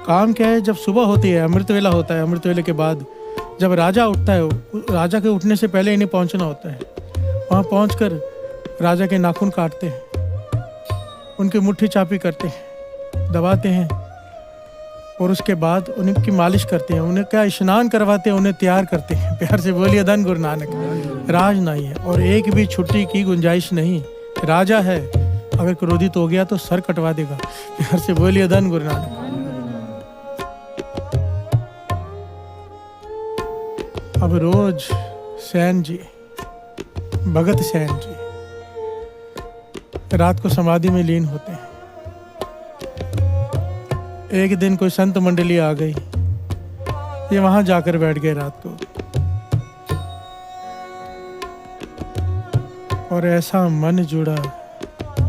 काम क्या है? जब सुबह होती है, अमृत वेला होता है, अमृत वेले के बाद जब राजा उठता है, राजा के उठने से पहले इन्हें पहुंचना होता है। वहाँ पहुंचकर राजा के नाखून काटते हैं, उनकी मुट्ठी चापी करते हैं, दबाते हैं और उसके बाद उनकी मालिश करते हैं, उन्हें क्या स्नान करवाते हैं, उन्हें तैयार करते हैं। प्यार से बोलिए धन गुरु नानक। राज नहीं है और एक भी छुट्टी की गुंजाइश नहीं। राजा है, अगर क्रोधित हो गया तो सर कटवा देगा। प्यार से बोलिए धन गुरु नानक। अब रोज सैन जी, भगत सैन जी रात को समाधि में लीन होते हैं। एक दिन कोई संत मंडली आ गई, ये वहां जाकर बैठ गए रात को, और ऐसा मन जुड़ा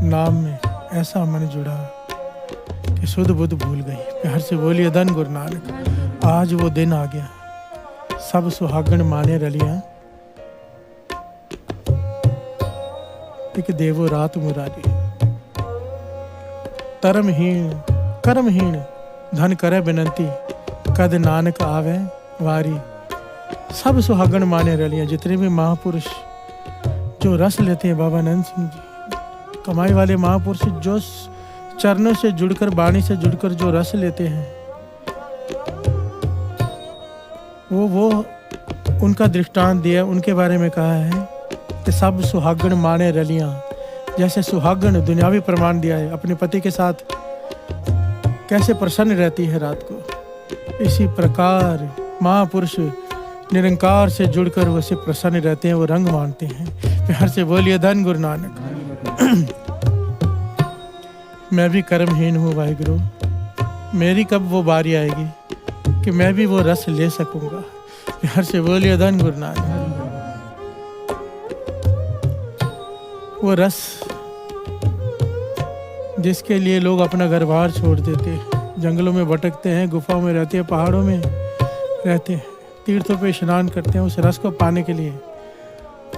नाम में, ऐसा मन जुड़ा कि सुध बुध भूल गई। प्यार से बोलिए धन गुरु नानक। आज वो दिन आ गया, सब सुहागण माने रलियां, एक देवो रात मुरारी। धर्महीन कर्महीन धन करे बिनती, कद नानक आवे वारी। सब सुहागण माने रलियां, जितने भी महापुरुष जो रस लेते हैं, बाबा नंद सिंह जी कमाई वाले महापुरुष, जो चरणों से जुड़कर, वाणी से जुड़कर जो रस लेते हैं, वो उनका दृष्टांत दिया, उनके बारे में कहा है कि सब सुहागण माने रलियां। जैसे सुहागण दुनियावी प्रमाण दिया है, अपने पति के साथ कैसे प्रसन्न रहती है रात को, इसी प्रकार महापुरुष निरंकार से जुड़कर वैसे प्रसन्न रहते हैं, वो रंग मानते हैं। प्यार से बोलिए धन गुरु नानक। मैं भी कर्महीन हूँ वाहिगुरु, मेरी कब वो बारी आएगी कि मैं भी वो रस ले सकूंगा। प्यार से बोलिए धन गुरु नानक। वो रस जिसके लिए लोग अपना घर बार छोड़ देते हैं, जंगलों में भटकते हैं, गुफाओं में रहते हैं, पहाड़ों में रहते हैं, तीर्थों पे स्नान करते हैं, उस रस को पाने के लिए,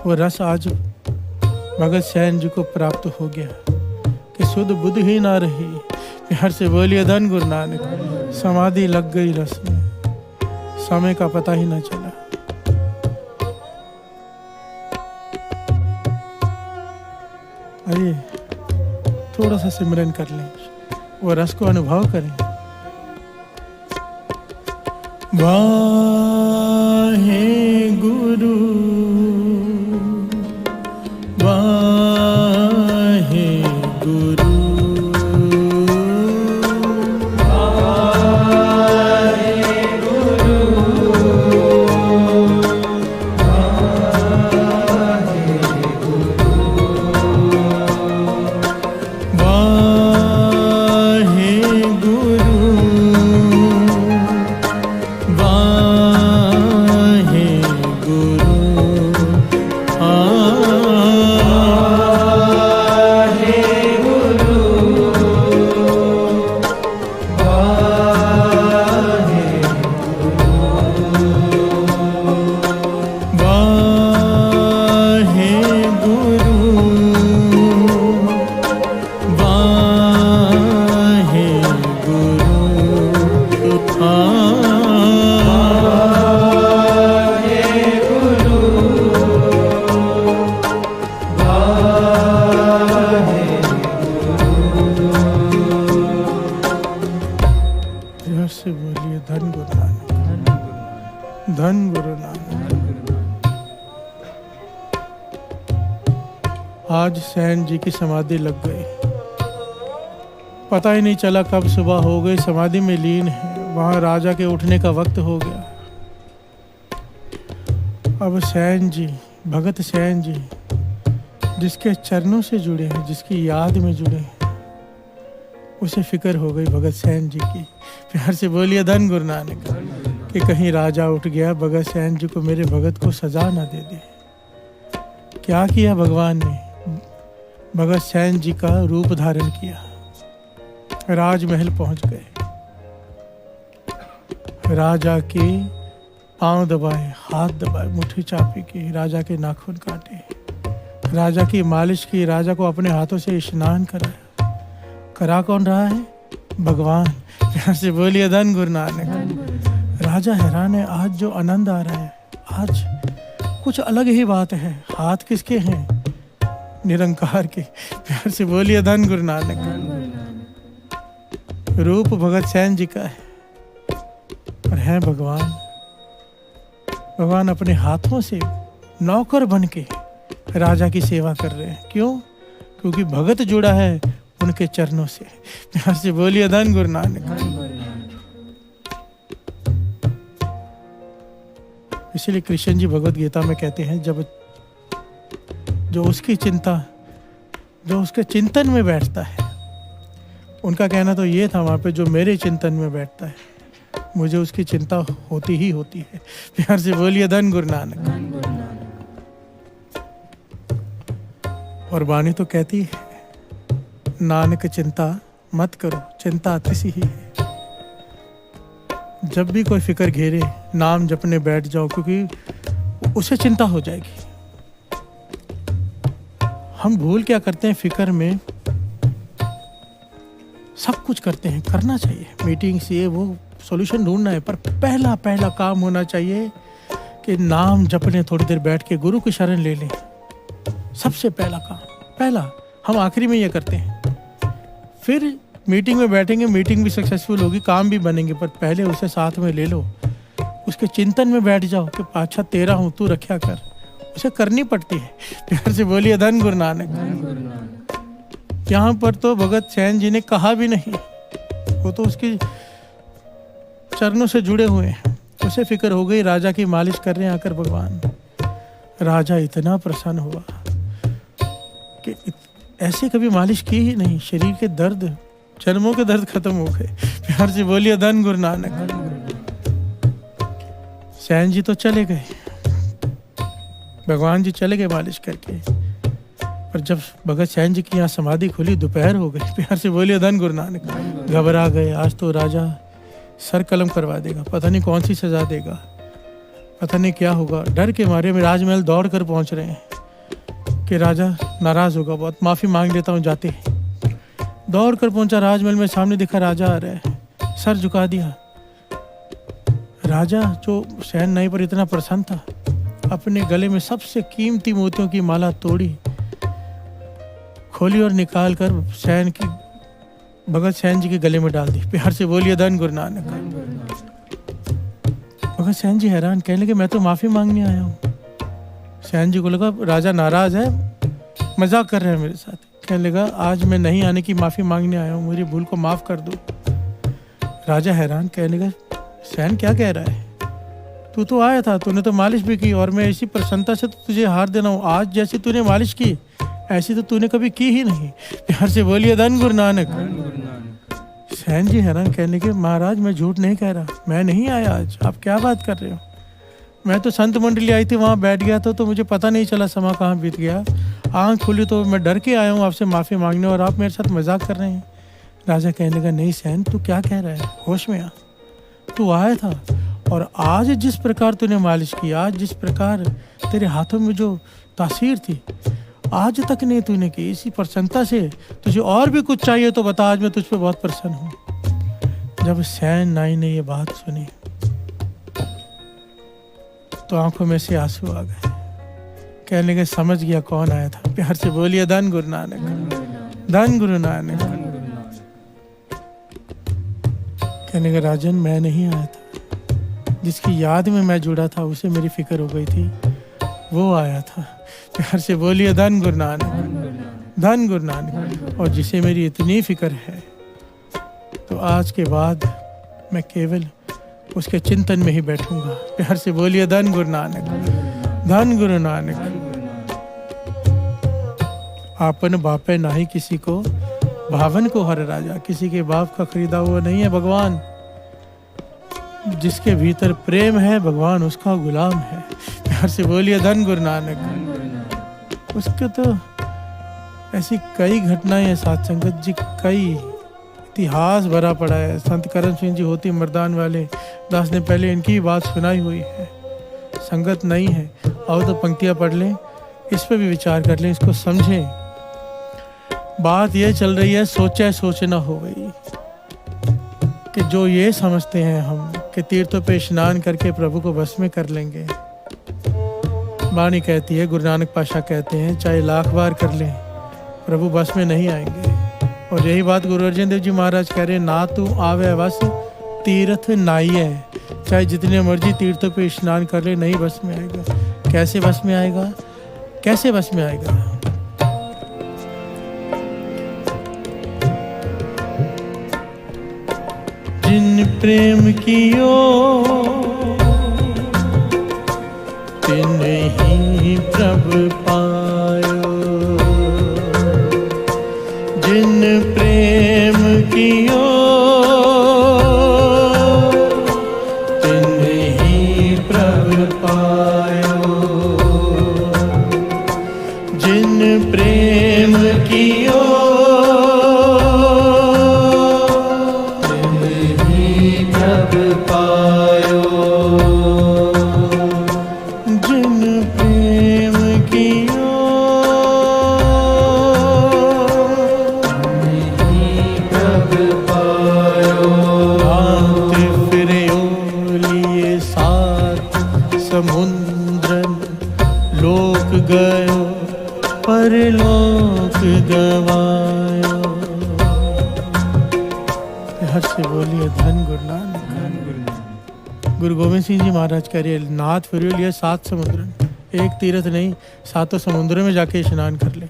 वो रस आज भगत सैन जी को प्राप्त हो गया कि शुद्ध बुद्ध ही ना रही। प्यार से बोलिए धन गुरु नानक। समाधि लग गई रस में, समय का पता ही ना चला। आइए थोड़ा सा सिमरन कर लें, वो रस को अनुभव करें। वाहे गुरु वाहे गुरु से बोलिए धन गुरु नानक, धन गुरु नानक। आज सैन जी की समाधि लग गई, पता ही नहीं चला कब सुबह हो गई, समाधि में लीन है। वहां राजा के उठने का वक्त हो गया। अब सैन जी, भगत सैन जी जिसके चरणों से जुड़े हैं, जिसकी याद में जुड़े हैं, उसे फिक्र हो गई भगत सैन जी की। प्यार से बोलिए धन गुरु नानक। कि कहीं राजा उठ गया, भगत सैन जी को, मेरे भगत को सजा ना दे दे। क्या किया भगवान ने? भगत सैन जी का रूप धारण किया, राजमहल पहुंच गए, राजा के पांव दबाए, हाथ दबाए, मुट्ठी चापी की, राजा के नाखून काटे, राजा की मालिश की, राजा को अपने हाथों से स्नान कराया। करा कौन रहा है? भगवान। प्यार से बोलिए धन गुरु नानक। राजा हैरान है, आज जो आनंद आ रहा है, आज कुछ अलग ही बात है। हाथ किसके हैं? निरंकार के। प्यार से बोलिए धन गुरु नानक। रूप भगत सैन जी का है और है भगवान। भगवान अपने हाथों से नौकर बन के राजा की सेवा कर रहे हैं। क्यों? क्योंकि भगत जुड़ा है उनके चरणों से। प्यार से बोलिए धन गुरु नानक। इसलिए कृष्ण जी भगवत गीता में कहते हैं, जब जो उसकी चिंता, जो उसके चिंतन में बैठता है, उनका कहना तो ये था वहाँ पे, जो मेरे चिंतन में बैठता है मुझे उसकी चिंता होती ही होती है। प्यार से बोलिए धन गुरु नानक। और वाणी तो कहती है, नानक चिंता मत करो, चिंता अतिशय ही है। जब भी कोई फिक्र घेरे, नाम जपने बैठ जाओ, क्योंकि उसे चिंता हो जाएगी। हम भूल क्या करते हैं, फिक्र में सब कुछ करते हैं। करना चाहिए, मीटिंग्स ये वो सॉल्यूशन ढूंढना है, पर पहला पहला काम होना चाहिए कि नाम जपने, थोड़ी देर बैठ के गुरु की शरण ले लें। सबसे पहला काम, पहला। हम आखिरी में ये करते हैं, फिर मीटिंग में बैठेंगे, मीटिंग भी सक्सेसफुल होगी, काम भी बनेंगे, पर पहले उसे साथ में ले लो, उसके चिंतन में बैठ जाओ कि अच्छा तेरा हूँ, तू रक्षा कर। उसे करनी पड़ती है। प्यार से बोलिए धन गुरु नानक। यहाँ पर तो भगत सैन जी ने कहा भी नहीं, वो तो उसके चरणों से जुड़े हुए हैं। उसे फिक्र हो गई, राजा की मालिश कर रहे हैं आकर भगवान। राजा इतना प्रसन्न हुआ कि ऐसे कभी मालिश की ही नहीं। शरीर के दर्द, जन्मों के दर्द खत्म हो गए। प्यार से बोलिए धन गुरु नानक। सैन जी तो चले गए, भगवान जी चले गए मालिश करके, पर जब भगत सैन जी की यहाँ समाधि खुली, दोपहर हो गई। प्यार से बोलिए धन गुरु नानक। घबरा गए, आज तो राजा सर कलम करवा देगा, पता नहीं कौन सी सजा देगा, पता नहीं क्या होगा। डर के मारे में राजमहल दौड़ कर पहुंच रहे हैं कि राजा नाराज होगा बहुत, माफी मांग लेता हूँ जाते। दौड़ कर पहुंचा राजमहल में, सामने देखा राजा आ रहा है, सर झुका दिया। राजा जो सैन नाई पर इतना प्रसन्न था, अपने गले में सबसे कीमती मोतियों की माला तोड़ी, खोली और निकाल कर सैन की, भगत सैन जी के गले में डाल दी। प्यार से बोलिए धन गुरु नानक। भगत सैन जी हैरान, कहने लगे मैं तो माफी मांगने आया हूँ। सैन जी को लगा राजा नाराज है, मजाक कर रहे हैं मेरे साथ। कहने लगा आज मैं नहीं आने की माफी मांगने आया हूँ, मेरी भूल को माफ कर दो। राजा हैरान, कहने लगा सैन क्या कह रहा है, तू तो आया था, तूने तो मालिश भी की, और मैं इसी प्रसन्नता से तो तुझे हार देना हूँ। आज जैसी तूने मालिश की, ऐसी तो तूने कभी की ही नहीं। प्यार से बोलिए धन गुरु नानक। सैन जी हैरान, कहने के महाराज मैं झूठ नहीं कह रहा, मैं नहीं आया आज, आप क्या बात कर रहे हो। मैं तो संत मंडली आई थी, वहाँ बैठ गया था, तो मुझे पता नहीं चला समय कहाँ बीत गया। आँख खुली तो मैं डर के आया हूँ आपसे माफ़ी मांगने, और आप मेरे साथ मजाक कर रहे हैं। राजा कहने लगा नहीं सैन, तू क्या कह रहा है, होश में आ। तू आया था, और आज जिस प्रकार तूने मालिश की, आज जिस प्रकार तेरे हाथों में जो तासीर थी, आज तक नहीं तूने की। इसी प्रसन्नता से तुझे और भी कुछ चाहिए तो बता, आज मैं तुझ पे बहुत प्रसन्न हूँ। जब सैन नाई ने ये बात सुनी तो आंखों में से आंसू आ गए। कहने लगे समझ गया कौन आया था। प्यार से बोलिए धन गुरु नानक। धन गुरु नानक। कहने लगे राजन मैं नहीं आया था, जिसकी याद में मैं जुड़ा था उसे मेरी फिक्र हो गई थी, वो आया था। प्यार से बोलिए धन गुरु नानक। धन गुरु नानक। और जिसे मेरी इतनी फिक्र है, तो आज के बाद मैं केवल उसके चिंतन में ही बैठूंगा। प्यार से बोलिए धन गुरु नानक। धन गुरु नानक। आपन बापे नाही किसी को, भावन को हर राजा। किसी के बाप का खरीदा हुआ नहीं है भगवान। जिसके भीतर प्रेम है, भगवान उसका गुलाम है। प्यार से बोलिए धन गुरु नानक। उसके तो ऐसी कई घटनाएं हैं साथ संगत जी, कई इतिहास भरा पड़ा है। संत करण सिंह जी होती मर्दान वाले दास ने पहले इनकी बात सुनाई हुई है। संगत नहीं है, आओ तो पंक्तियां पढ़ लें, इस पे भी विचार कर लें, इसको समझें। बात ये चल रही है, सोचा सोचना हो गई कि जो ये समझते हैं हम कि तीर्थों पे स्नान करके प्रभु को बस में कर लेंगे। वाणी कहती है, गुरु नानक पातशाह कहते हैं, चाहे लाख बार कर लें प्रभु बस में नहीं आएंगे। और यही बात गुरु अर्जन देव जी महाराज कह रहे हैं, ना तू आवे वस तीर्थ नाई है। चाहे जितने मर्जी तीर्थों पे स्नान कर ले, नहीं बस में आएगा। कैसे बस में आएगा? कैसे बस में आएगा? जिन प्रेम कियो तिन ही प्रभु पायो, जिन प्रेम कियो तिन ही प्रभु पायो, जिन प्रेम कियो गयो परलोक गवायो। हर से बोलिए धन गुरु नानक। गुरु गोविंद सिंह जी महाराज कह रहे, नाथ फिर लिए 7 समुद्र, एक तीर्थ नहीं 7 समुद्रों में जाके स्नान कर ले।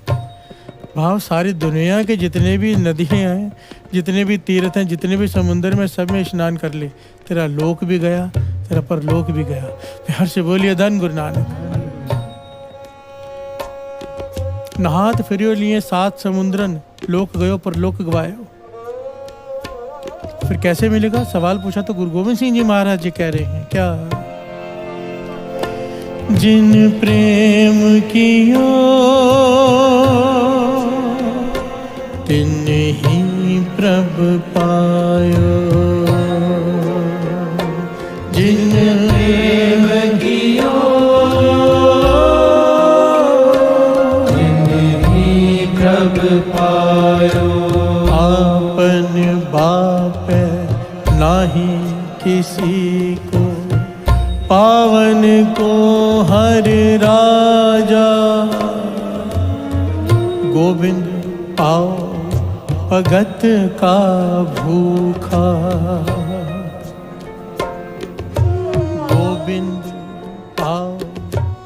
भाव सारी दुनिया के जितने भी नदियाँ हैं, जितने भी तीर्थ हैं, जितने भी समुद्र में, सब में स्नान कर ले, तेरा लोक भी गया, तेरा परलोक भी गया। हर से बोलिए धन गुरु नानक। नहात फिरियो लिए 7 समुद्रन, लोक गयो पर लोक गवायो। फिर कैसे मिलेगा? सवाल पूछा तो गुरु गोविंद सिंह जी महाराज जी कह रहे हैं क्या? जिन प्रेम कियो तिन ही प्रभु पायो, जिन प्रेम कियो पायो। आपन बाप नाही किसी को, पावन को हर राजा। गोविंद पाओ भगत का भूखा, गोविंद पाओ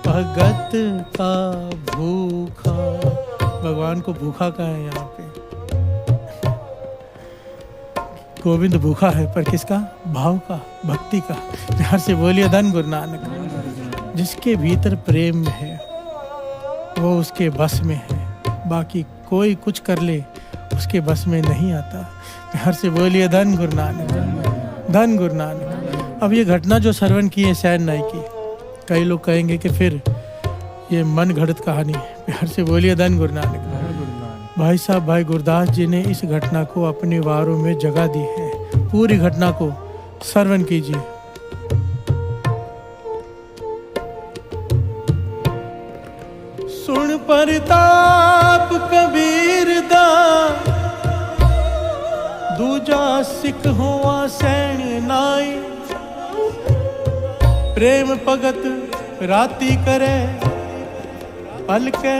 भगत का भूखा। भगवान को भूखा का है यहाँ पे। गोविंद भूखा है, पर किसका? भाव का, भक्ति का। प्यार से बोलिए धन गुरु नानक। जिसके भीतर प्रेम है वो उसके बस में है, बाकी कोई कुछ कर ले उसके बस में नहीं आता। प्यार से बोलिए धन गुरु नानक, धन गुरु नानक। अब ये घटना जो श्रवण की है सैन नाई की, कई लोग कहेंगे कि फिर ये मन घड़त कहानी है। प्यार से बोलिए धन गुरु नानक। भाई साहब, भाई गुरदास जी ने इस घटना को अपने वारों में जगह दी है। पूरी घटना को श्रवण कीजिए। सुन परताप कबीर दा, दूजा सिख हुआ सैन नाई। प्रेम भगत राती करे, पलके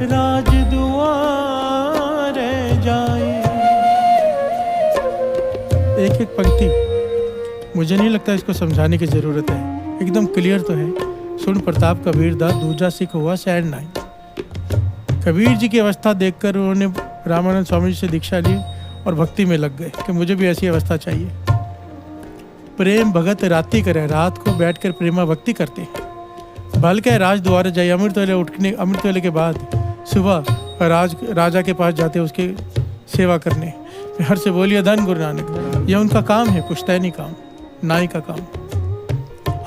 राज दुआरे जाए। एक एक पंक्ति मुझे नहीं लगता इसको समझाने की जरूरत है, एकदम क्लियर तो है। सुन प्रताप कबीर दा, दूजा सिख हुआ सैन नाई। कबीर जी की अवस्था देखकर उन्होंने रामानंद स्वामी जी से दीक्षा ली और भक्ति में लग गए कि मुझे भी ऐसी अवस्था चाहिए। प्रेम भगत राती करे, रात को बैठकर प्रेमा भक्ति करते हैं। बल्कि राज द्वारे जाए, अमृत वेले के बाद सुबह राजा के पास जाते उसके सेवा करने। हर से बोलिए धन गुरु नानक। यह उनका काम है, पुश्तैनी काम, नाई का काम।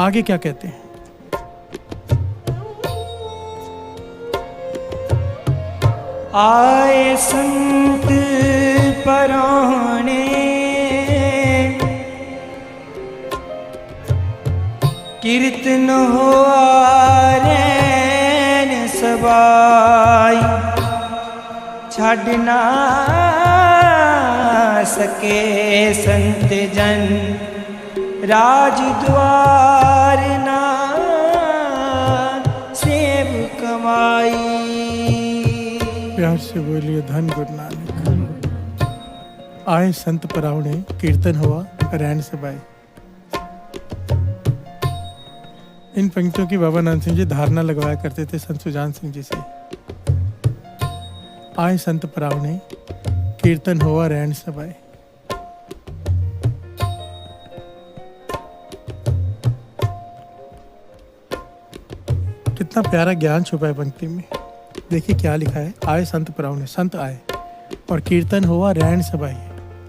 आगे क्या कहते हैं? आए संत पराणे, कीर्तन होआ रैन सबाई। छड़ ना सके संत जन राजद्वार ना सेब कमाई। प्यार से बोलिए धन गुरु नानक। आए संत परावणे कीर्तन हुआ रैन सभाए। इन पंक्तियों की बाबा नानक सिंह जी धारणा लगवाया करते थे संत सुजान सिंह जी से। आए संत परावणे कीर्तन हुआ रैन सभाए। कितना प्यारा ज्ञान छुपा है पंक्ति में। देखिए क्या लिखा है। आए संत परावणे, संत आए और कीर्तन हुआ रैन सभाए,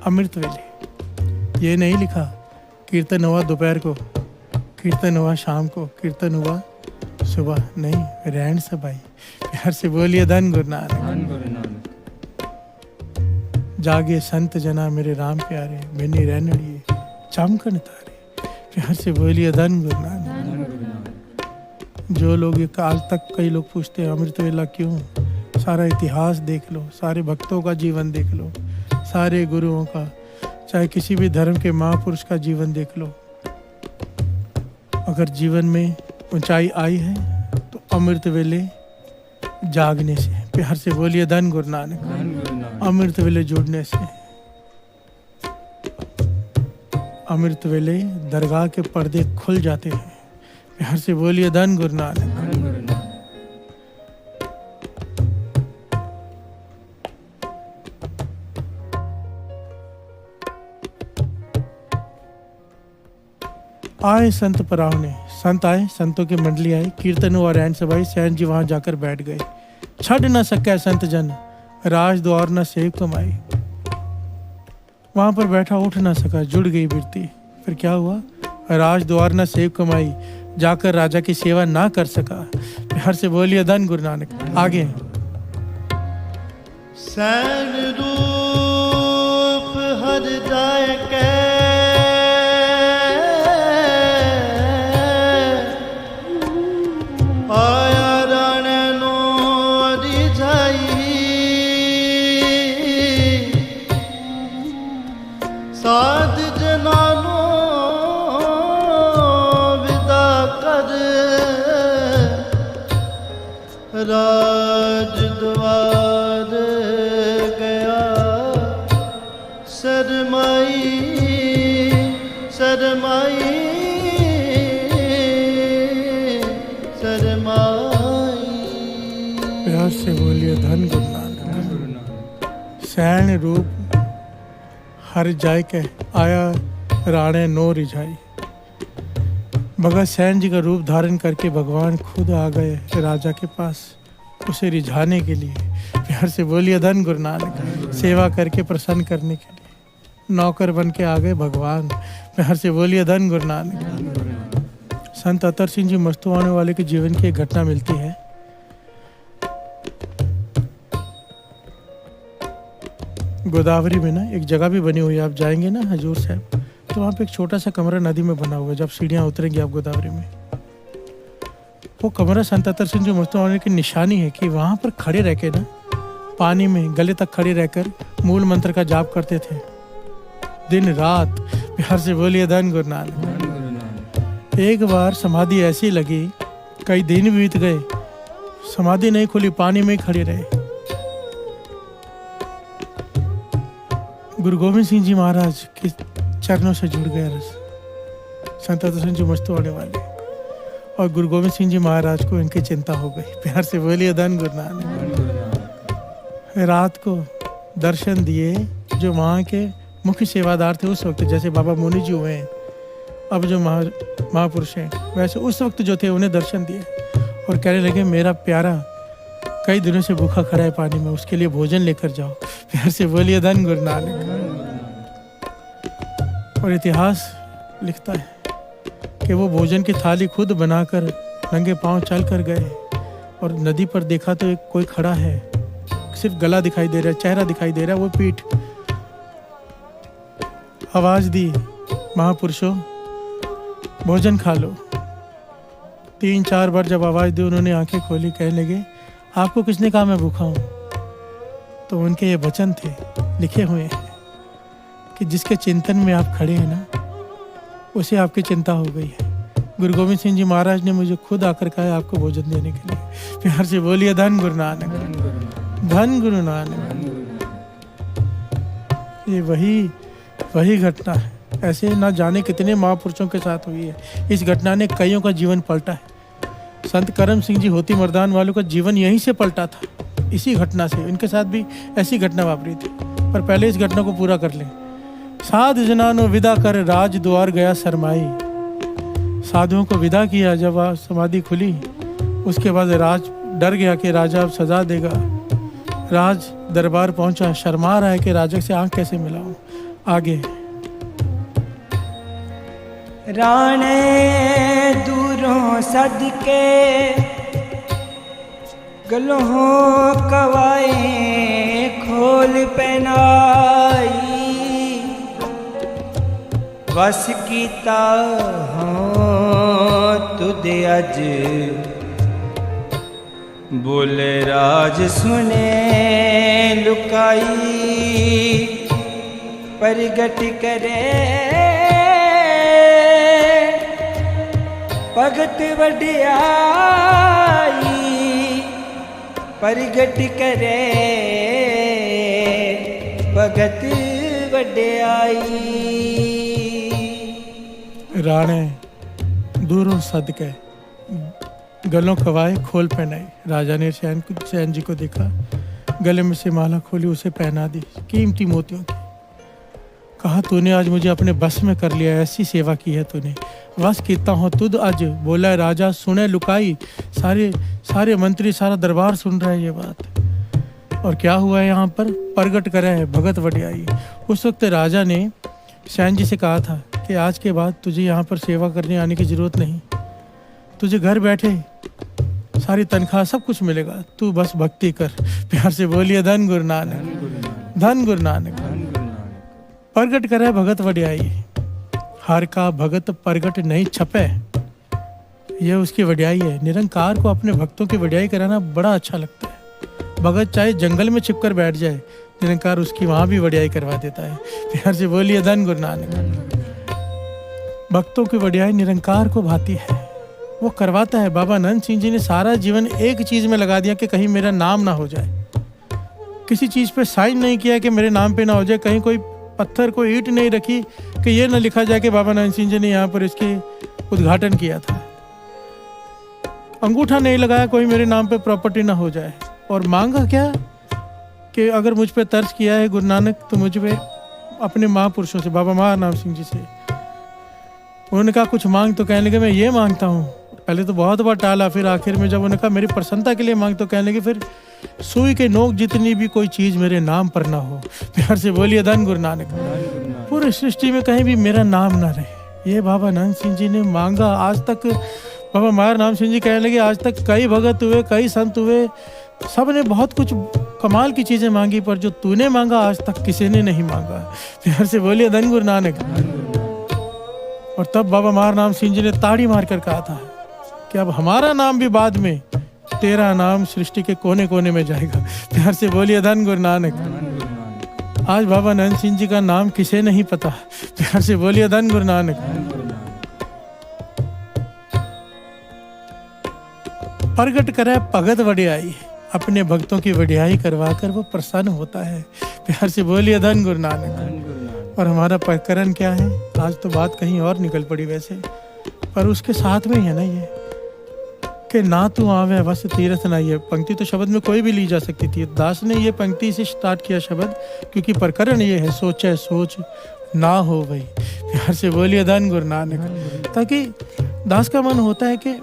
अमृत वेले। ये नहीं लिखा कीर्तन हुआ दोपहर को, कीर्तन हुआ शाम को, कीर्तन हुआ सुबह, नहीं, रैन सभाए। प्यार से बोलिए धन गुरु नानक। जागे संत जना मेरे राम प्यारे, मैंने रैनड़िए चमकन तारे। प्यार से बोलिए धन गुरु नानक। जो लोग ये काल तक कई लोग पूछते हैं अमृत वेला क्यों, सारा इतिहास देख लो, सारे भक्तों का जीवन देख लो, सारे गुरुओं का, चाहे किसी भी धर्म के महापुरुष का जीवन देख लो। अगर जीवन में ऊंचाई आई है तो अमृत वेले जागने से। प्यार से बोलिए धन गुरु नानक। अमृत वेले जुड़ने से। अमृत वेले दरगाह के पर्दे खुल जाते हैं। प्यार से बोलिए धन गुरु नानक। आए संत परावने, संत आए, संतों की मंडली आई, कीर्तन हुआ रैन सभाई। सैन जी वहां जाकर बैठ गए। छड़ न सके संत जन, राज द्वार न सेव कमाई। वहां पर बैठा उठ ना सका, जुड़ गई बिरती। फिर क्या हुआ? राज द्वार न सेव कमाई, जाकर राजा की सेवा ना कर सका। प्यार से बोलिए धन गुरु नानक। आगे सैन रूप हर जाय के, आया रण नो रिझाई। साध जनानो राज द्वार गया शरमाई, शरमाई, शरमाई। प्यार से बोलिए धन गुरु नानक। सैन रूप हर जाय के, आया राणे नो रिझाई। भगत सैन जी का रूप धारण करके भगवान खुद आ गए राजा के पास उसे रिझाने के लिए। प्यार से बोलिए धन गुरु नानक। सेवा करके प्रसन्न करने के लिए नौकर बन के आ गए भगवान। प्यार से बोलिए धन गुरु नानक। संत अतर सिंह जी मस्तुआने वाले के जीवन की एक घटना मिलती है। गोदावरी में ना एक जगह भी बनी हुई है, आप जाएंगे ना हजूर साहब तो वहाँ पे एक छोटा सा कमरा नदी में बना हुआ है। जब सीढ़ियाँ उतरेंगी आप गोदावरी में, वो कमरा संत अतर सिंह जी मस्तुआने की निशानी है कि वहाँ पर खड़े रह के ना पानी में गले तक खड़े रहकर मूल मंत्र का जाप करते थे दिन रात। प्यार से बोलिए धन गुरु नानक। एक बार समाधि ऐसी लगी, कई दिन बीत गए, समाधि नहीं खुली, पानी में ही खड़े रहे। गुरु गोविंद सिंह जी महाराज के चरणों से जुड़ गया रस, संत अतर सिंह जी मस्तुआने वाले। और गुरु गोविंद सिंह जी महाराज को इनकी चिंता हो गई। प्यार से बोलिए धन गुरु नानक। रात को दर्शन दिए जो वहाँ के मुख्य सेवादार थे उस वक्त, जैसे बाबा मुनि जी हुए हैं अब जो महापुरुष हैं, वैसे उस वक्त जो थे उन्हें दर्शन दिए और कहने लगे मेरा प्यारा कई दिनों से भूखा खड़ा है पानी में, उसके लिए भोजन लेकर जाओ। प्यार से बोलिए धन गुरु नानक। और इतिहास लिखता है कि वो भोजन की थाली खुद बनाकर नंगे पांव चल कर गए और नदी पर देखा तो एक कोई खड़ा है, सिर्फ गला दिखाई दे रहा है, चेहरा दिखाई दे रहा है, वो पीठ। आवाज दी, महापुरुषों भोजन खा लो। 3-4 बार जब आवाज दी उन्होंने आंखें खोली, कहने लगे आपको किसने कहा मैं भूखा हूं? तो उनके ये वचन थे लिखे हुए हैं कि जिसके चिंतन में आप खड़े हैं ना उसे आपकी चिंता हो गई है। गुरु गोविंद सिंह जी महाराज ने मुझे खुद आकर कहा है आपको भोजन देने के लिए। प्यार से बोलिए धन गुरु नानक, धन गुरु नानक। ये वही घटना है। ऐसे ना जाने कितने महापुरुषों के साथ हुई है। इस घटना ने कईयों का जीवन पलटा है। संत करम सिंह जी होती मर्दान वालों का जीवन यहीं से पलटा था, इसी घटना से। इनके साथ भी ऐसी घटना वापरी थी। पर पहले इस घटना को पूरा कर लें। साध जनानो विदा कर राज द्वार गया शरमाई। साधुओं को विदा किया जब समाधि खुली, उसके बाद राज डर गया कि राजा अब सजा देगा। राज दरबार पहुंचा, शर्मा रहा है कि राजा से आंख कैसे मिलाऊं। आगे राणे दूरों सदके गलों कवाए खोल पहनाई। वस कीता हाँ तुद अज बोले राज सुने लुकाई। प्रगट करे भगत वड्याई। प्रगट करे भगत वड्याई। राणे दूरों सदके गलों कवाए खोल पहनाई। राजा ने सैन जी को देखा, गले में से माला खोली, उसे पहना दी कीमती मोतियों की। कहा तूने आज मुझे अपने बस में कर लिया, ऐसी सेवा की है तूने। वस कीता हूँ तुद अज बोला राजा सुने लुकाई। सारे मंत्री, सारा दरबार सुन रहा है ये बात। और क्या हुआ है यहाँ पर? प्रगट करे है भगत वड्याई। उस वक्त राजा ने सैन जी से कहा था कि आज के बाद तुझे यहाँ पर सेवा करने आने की जरूरत नहीं, तुझे घर बैठे सारी तनख्वाह सब कुछ मिलेगा, तू बस भक्ति कर। प्यार से बोलिए धन गुरु नानक, धन गुरु नानक। प्रगट करे भगत वड्याई। हर का भगत प्रगट नहीं छपे, यह उसकी वड्याई है। निरंकार को अपने भक्तों की वड्याई कराना बड़ा अच्छा लगता है। भगत चाहे जंगल में छिपकर बैठ जाए, निरंकार उसकी वहां भी वड्याई करवा देता है। प्यार से बोलिए धन गुरु नानक। भक्तों की वड्याई निरंकार को भाती है, वो करवाता है। बाबा नंद सिंह जी ने सारा जीवन एक चीज में लगा दिया कि कहीं मेरा नाम ना हो जाए। किसी चीज पे साइन नहीं किया कि मेरे नाम पे ना हो जाए। कहीं कोई पत्थर, कोई ईंट नहीं रखी कि ये ना लिखा जाए कि बाबा नंद सिंह जी ने यहाँ पर इसके उद्घाटन किया था। अंगूठा नहीं लगाया कोई मेरे नाम पे प्रॉपर्टी ना हो जाए। और मांगा क्या कि अगर मुझ पे तर्ज किया है गुरु नानक तो मुझ पे अपने महापुरुषों से, बाबा महानाम सिंह जी से, उन्होंने कहा कुछ मांग, तो कहने लगे मैं ये मांगता हूँ। पहले तो बहुत बार टाला, फिर आखिर में जब उन्होंने कहा मेरी प्रसन्नता के लिए मांग, तो कहने लगे फिर सुई के नोक जितनी भी कोई चीज मेरे नाम पर ना हो। प्यार से बोलिए धन गुरु नानक। पूरी सृष्टि में कहीं भी मेरा नाम ना रहे, ये बाबा नंद सिंह जी ने मांगा। आज तक बाबा महानाम सिंह जी कहने लगे आज तक कई भगत हुए, कई संत हुए, सब ने बहुत कुछ कमाल की चीजें मांगी, पर जो तूने मांगा आज तक किसी ने नहीं मांगा। प्यार से बोलिए धन गुरु नानक। और तब बाबा महानाम सिंह जी ने ताड़ी मारकर कहा था कि अब हमारा नाम भी बाद में, तेरा नाम सृष्टि के कोने कोने में जाएगा। प्यार से बोलिए धन गुरु नानक। आज बाबा नंद सिंह जी का नाम किसे नहीं पता। प्यार से बोलिए धन गुरु नानक। प्रगट करे भगत वड्याई। अपने भक्तों की वड्याई करवा कर वो प्रसन्न होता है। प्यार से बोलिए धन गुरु नानक। और हमारा प्रकरण क्या है? आज तो बात कहीं और निकल पड़ी वैसे, पर उसके साथ में ही है ना ये कि ना तू आवे बस तीरथ ना। ये पंक्ति तो शब्द में कोई भी ली जा सकती थी। दास ने ये पंक्ति से स्टार्ट किया शब्द, क्योंकि प्रकरण ये है सोचे सोच ना हो भाई। प्यार से बोलिए धन गुरु नानक। ताकि दास का मन होता है कि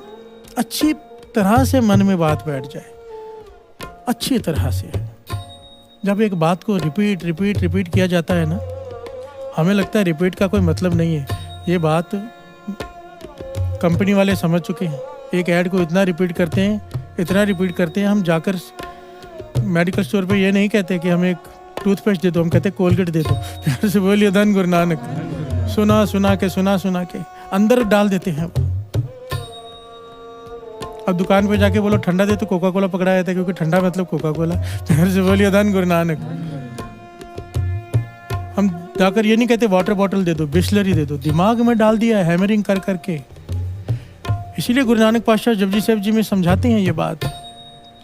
अच्छी तरह से मन में बात बैठ जाए, अच्छी तरह से। जब एक बात को रिपीट किया जाता है ना, हमें लगता है रिपीट का कोई मतलब नहीं है। ये बात कंपनी वाले समझ चुके हैं। एक ऐड को इतना रिपीट करते हैं, हम जाकर मेडिकल स्टोर पे ये नहीं कहते कि हमें एक टूथपेस्ट दे दो, हम कहते कोलगेट दे दो। प्यार से बोलिए धन गुरु नानक। सुना के अंदर डाल देते हैं। अब दुकान पे जाके बोलो ठंडा दे, तो कोका कोला पकड़ा जाता है, क्योंकि ठंडा मतलब कोका कोला। प्यार से बोलिए धन गुरु नानक। हम जाकर ये नहीं कहते वाटर बॉटल दे दो, बिस्लरी दे दो, दिमाग में डाल दिया है हैमरिंग कर करके। इसीलिए गुरु नानक पातशाह जपजी साहिब जी में समझाते हैं ये बात,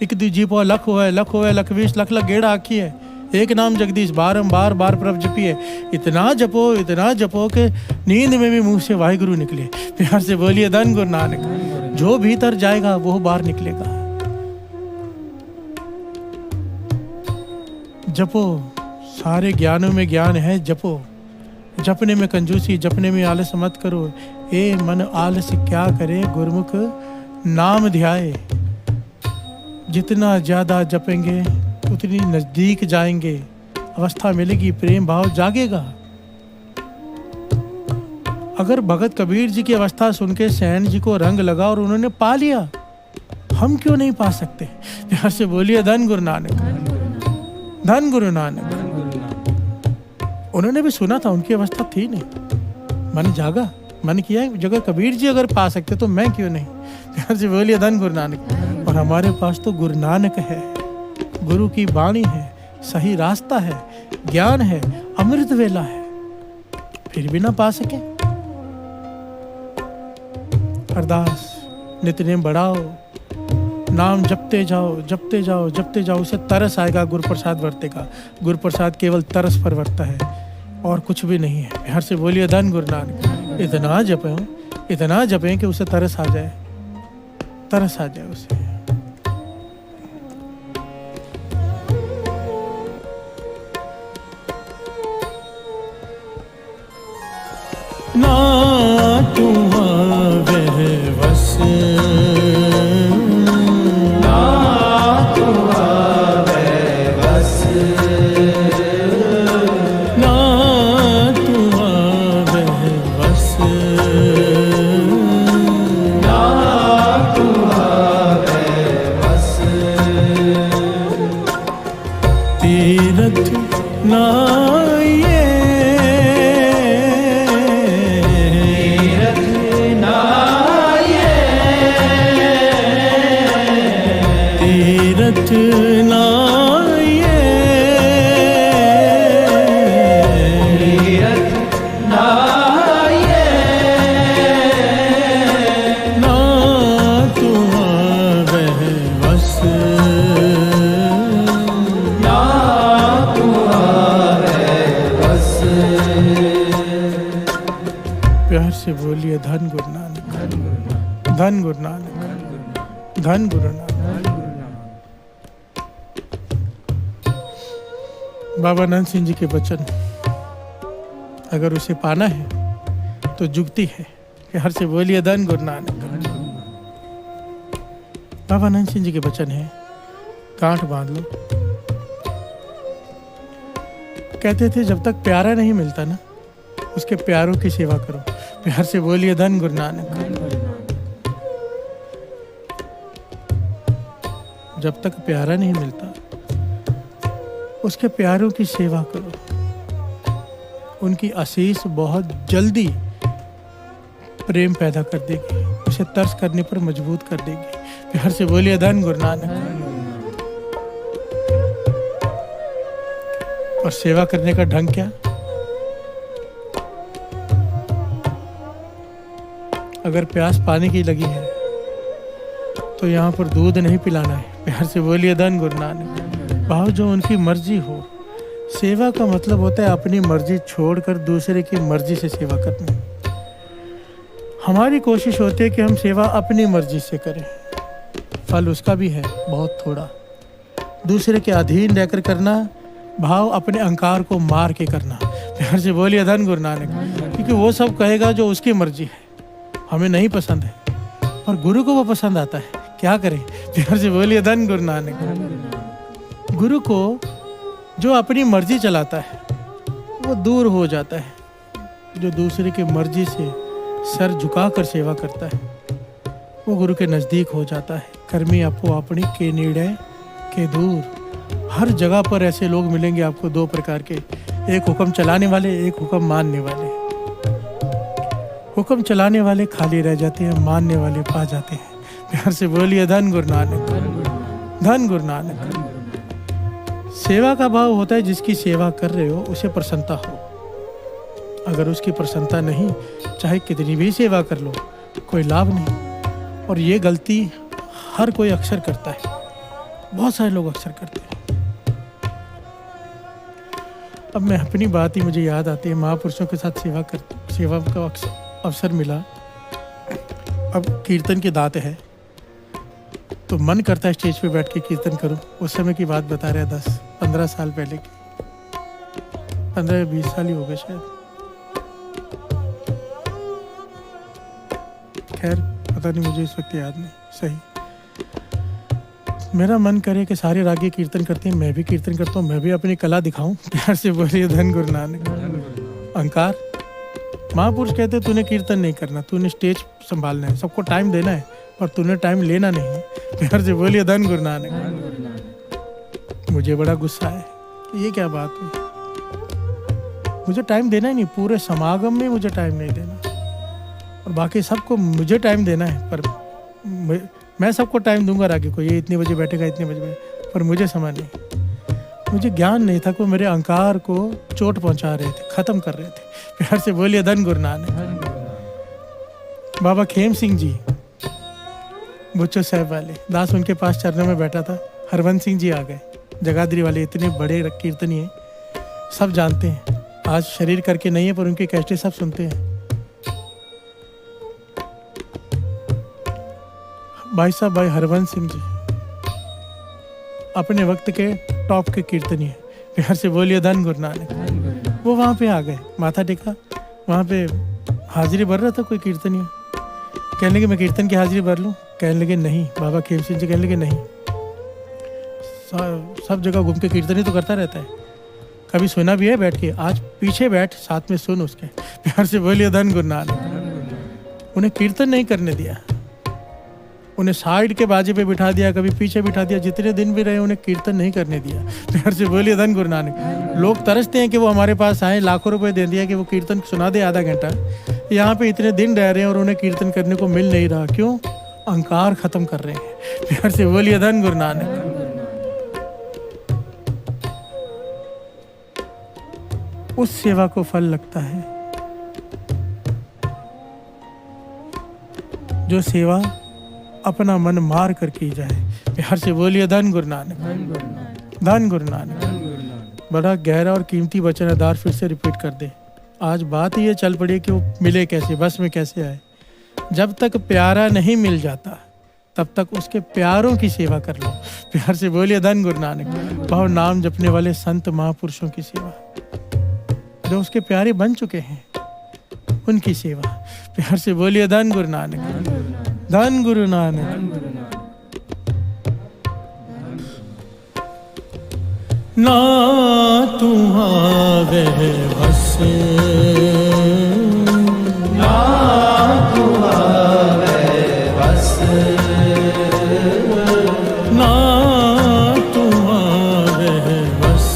एक जी पो लख होवे, लख होवे, लख 20 लख लख गेड़ा आखी है, एक नाम जगदीश बारंबार बार प्रभ जपी है। इतना जपो कि नींद में भी मुंह से वाहिगुरु निकले। प्यार से बोलिए धन गुरु नानक। जो भीतर जाएगा वो बाहर निकलेगा। जपो, सारे ज्ञानों में ज्ञान है, जपो। जपने में कंजूसी, जपने में आलस मत करो। ए मन आलस क्या करे, गुरमुख नाम ध्याए। जितना ज्यादा जपेंगे उतनी नजदीक जाएंगे, अवस्था मिलेगी, प्रेम भाव जागेगा। अगर भगत कबीर जी की अवस्था सुन के सैन जी को रंग लगा और उन्होंने पा लिया, हम क्यों नहीं पा सकते? प्यार से बोलिए धन गुरु नानक, धन गुरु नानक। उन्होंने भी सुना था, उनकी अवस्था थी नहीं, मन जागा, मन किया जगह कबीर जी अगर पा सकते तो मैं क्यों नहीं? प्यार से बोलिए धन गुरु नानक। और हमारे पास तो गुरु नानक है, गुरु की वाणी है, सही रास्ता है, ज्ञान है, अमृत वेला है, फिर भी ना पा सके। अरदास नित्यनेम बढ़ाओ, नाम जपते जाओ, जपते जाओ, जपते जाओ। उसे तरस आएगा, गुरु प्रसाद वर्तेगा। गुरु प्रसाद केवल तरस पर वर्ता है और कुछ भी नहीं है। प्यार से बोलिए धन गुरु नानक। इतना जपें कि उसे तरस आ जाए, तरस आ जाए उसे। ना तुम आवे बस, ना तुम आवे बस, ना तुम आवे बस, ना तुम आवे बस। तीरथ ना बोलिए धन गुरु नानक, धन गुरु नानक, धन गुरु नानक। बाबा नंद सिंह जी के वचन अगर उसे पाना है तो जुगती है। हर से बोलिए धन गुरु नानक। बाबा नंद सिंह जी के वचन है, गांठ बांध लो। कहते थे जब तक प्यारा नहीं मिलता ना, उसके प्यारों की सेवा करो। प्यार से बोलिए धन गुरु नानक। जब तक प्यारा नहीं मिलता उसके प्यारों की सेवा करो। उनकी आशीष बहुत जल्दी प्रेम पैदा कर देगी, उसे तरस करने पर मजबूत कर देगी। प्यार से बोलिए धन गुरु नानक। और सेवा करने का ढंग क्या? अगर प्यास पानी की लगी है तो यहाँ पर दूध नहीं पिलाना है। प्यार से बोलिए धन गुरु नानक। भाव जो उनकी मर्जी हो। सेवा का मतलब होता है अपनी मर्जी छोड़कर दूसरे की मर्जी से सेवा करना। हमारी कोशिश होती है कि हम सेवा अपनी मर्जी से करें, फल उसका भी है बहुत थोड़ा। दूसरे के अधीन रहकर करना, भाव अपने अहंकार को मार के करना। प्यार से बोलिए धन गुरु नानक। क्योंकि वो सब कहेगा जो उसकी मर्जी है, हमें नहीं पसंद है, और गुरु को वो पसंद आता है, क्या करें? प्यार से बोलिए धन गुरु नानक। गुरु को जो अपनी मर्जी चलाता है वो दूर हो जाता है। जो दूसरे की मर्जी से सर झुकाकर सेवा करता है वो गुरु के नज़दीक हो जाता है। कर्मी आपको अपनी के नीड़े के दूर। हर जगह पर ऐसे लोग मिलेंगे आपको दो प्रकार के, एक हुक्म चलाने वाले, एक हुक्म मानने वाले। हुक्म चलाने वाले खाली रह जाते हैं, मानने वाले पा जाते हैं। प्यार से बोलिए धन गुरु नानक, धन गुरु नानक। सेवा का भाव होता है जिसकी सेवा कर रहे हो उसे प्रसन्नता हो, अगर उसकी प्रसन्नता नहीं, चाहे कितनी भी सेवा कर लो, कोई लाभ नहीं। और ये गलती हर कोई अक्सर करता है, बहुत सारे लोग अक्सर करते हैं। अब मैं अपनी बात ही मुझे याद आती है, महापुरुषों के साथ सेवा का अवसर मिला। अब कीर्तन की दात है तो मन करता है स्टेज पे बैठ के कीर्तन करूं। उस समय की बात बता रहे 10-15 साल पहले की, 15-20 साल ही हो गए शायद। खैर पता नहीं, मुझे इस वक्त याद नहीं सही। मेरा मन करे कि सारे रागी कीर्तन करते हैं, मैं भी कीर्तन करता हूँ, मैं भी अपनी कला दिखाऊं। प्यार से बोलिए धन गुरु नानक। अहंकार, महापुरुष कहते तूने कीर्तन नहीं करना, तूने स्टेज संभालना है, सबको टाइम देना है, पर तूने टाइम लेना नहीं है। प्यार से बोलिए धन गुरु नानक। मुझे बड़ा गुस्सा है कि ये क्या बात हुई, मुझे टाइम देना ही नहीं, पूरे समागम में मुझे टाइम नहीं देना, और बाकी सबको मुझे टाइम देना है। पर मैं सबको टाइम दूंगा रागी को, ये इतने बजे बैठेगा, इतने बजे बैठेगा, पर मुझे समय नहीं, मुझे ज्ञान नहीं था कि मेरे अहंकार को चोट पहुंचा रहे थे, खत्म कर रहे थे। प्यार से बोलिए धन गुरु नानक। बाबा खेम सिंह जी बुच्चो साहब वाले दास, उनके पास चरणों में बैठा था। हरवंश सिंह जी आ गए, जगाधरी वाले, इतने बड़े कीर्तनी हैं, सब जानते हैं। आज शरीर करके नहीं है, पर उनके कैसेट सब सुनते हैं। भाई साहब, भाई हरवंश सिंह जी अपने वक्त के टॉप के कीर्तनी है। प्यार से बोलिए धन गुरु नानक। वो वहाँ पे आ गए, माथा टेका, वहाँ पे हाजिरी भर रहा था कोई कीर्तनी। कहने लगे मैं कीर्तन की हाजिरी भर लूँ? कहने लगे नहीं। बाबा खेम सिंह जी कहने लगे नहीं, सब जगह घूम के कीर्तन ही तो करता रहता है, कभी सुना भी है बैठ के? आज पीछे बैठ, साथ में सुन उसके। प्यार से बोलिए धन गुरु नानक। उन्हें कीर्तन नहीं करने दिया, उन्हें साइड के बाजे पे बिठा दिया, कभी पीछे बिठा दिया, जितने दिन भी रहे उन्हें कीर्तन नहीं करने दिया। प्यार से बोलिए धन गुरु नानक। लोग तरसते हैं कि वो हमारे पास आए, लाखों रुपए दे दिया कि वो कीर्तन सुना दे आधा घंटा। यहाँ पे इतने दिन रह रहे हैं और उन्हें कीर्तन करने को मिल नहीं रहा, क्यों? अहंकार खत्म कर रहे हैं। प्यार से बोलिए धन गुरु नानक। उस सेवा को फल लगता है जो सेवा अपना मन मार कर की जाए। प्यार से बोलिए धन गुरु नानक। धन गुरु नानक। बड़ा गहरा और कीमती वचन आधार फिर से रिपीट कर दे। आज बात ये चल पड़ी कि वो मिले कैसे, बस में कैसे आए। जब तक प्यारा नहीं मिल जाता तब तक उसके प्यारों की सेवा कर लो। प्यार से बोलिए धन गुरु नानक। भाव नाम जपने वाले संत महापुरुषों की सेवा, जो उसके प्यारे बन चुके हैं, उनकी सेवा। प्यार से बोलिए धन गुरु नानक। धन गुरु नानक। ना तू आवे बस, ना तू आवे बस, ना तू आवे बस,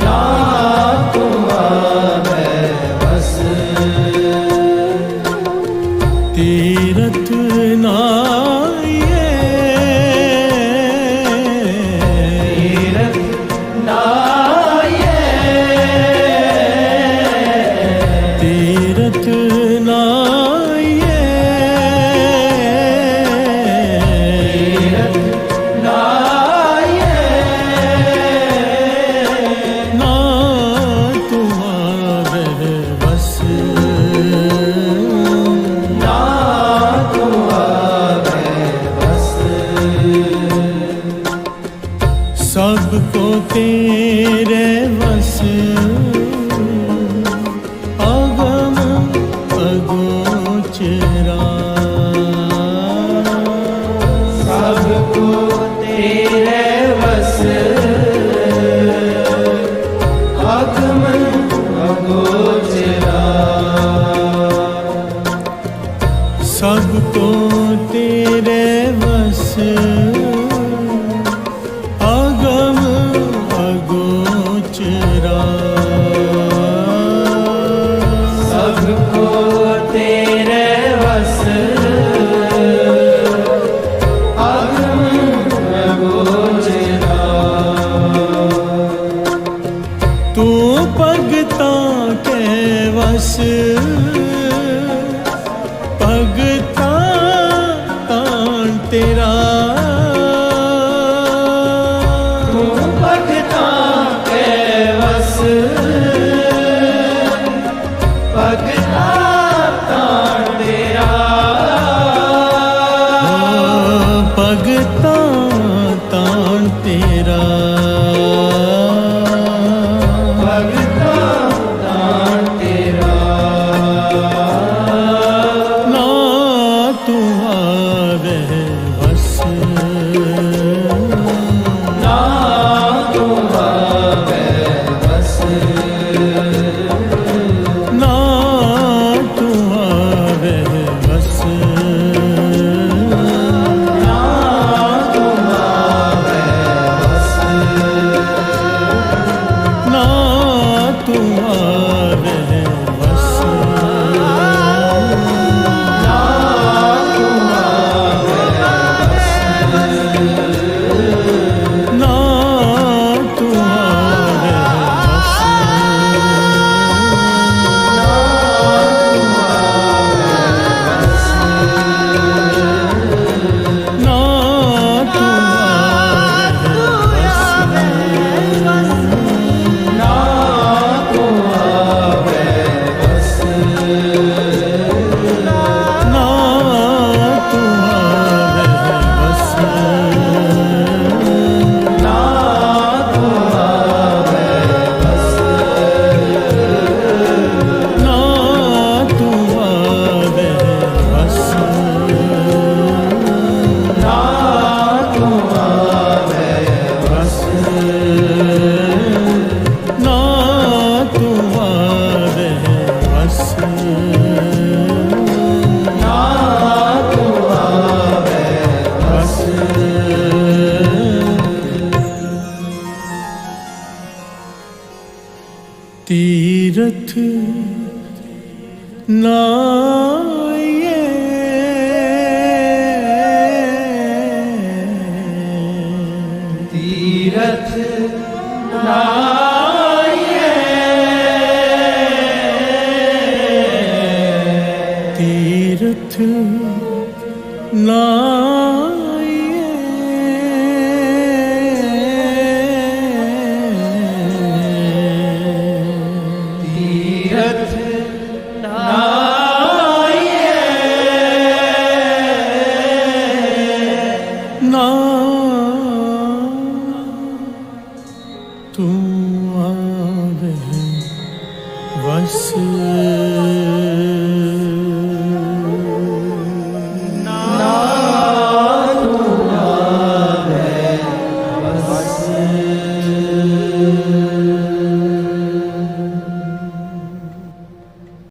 ना तू आवे बस, तीरथ ना सबको तेरे वस, अगम अगोचरा, सबको तेरे वस, अगम अगोचरा, सबको तेरे वस, सबको तेरे बस भगता तान तेरा तू भगता के वस भगता तान तेरा भगता तान तेरा भगता तान तेरा ना तू आवे बस ना तू आवे बस ना तू आवे बस ना तू आवे बस ना तू आवे बस ना तू आवे ना तू आवे ना तू ना तू आवे बस ना तू आवे बस ना तू आवे बस ना तू आवे बस ना तू आवे बस ना तू आवे बस ना तू आवे बस तीरथ ना ये तीरथ ना तीरथ ना तीरथ ना ना तू आवे बस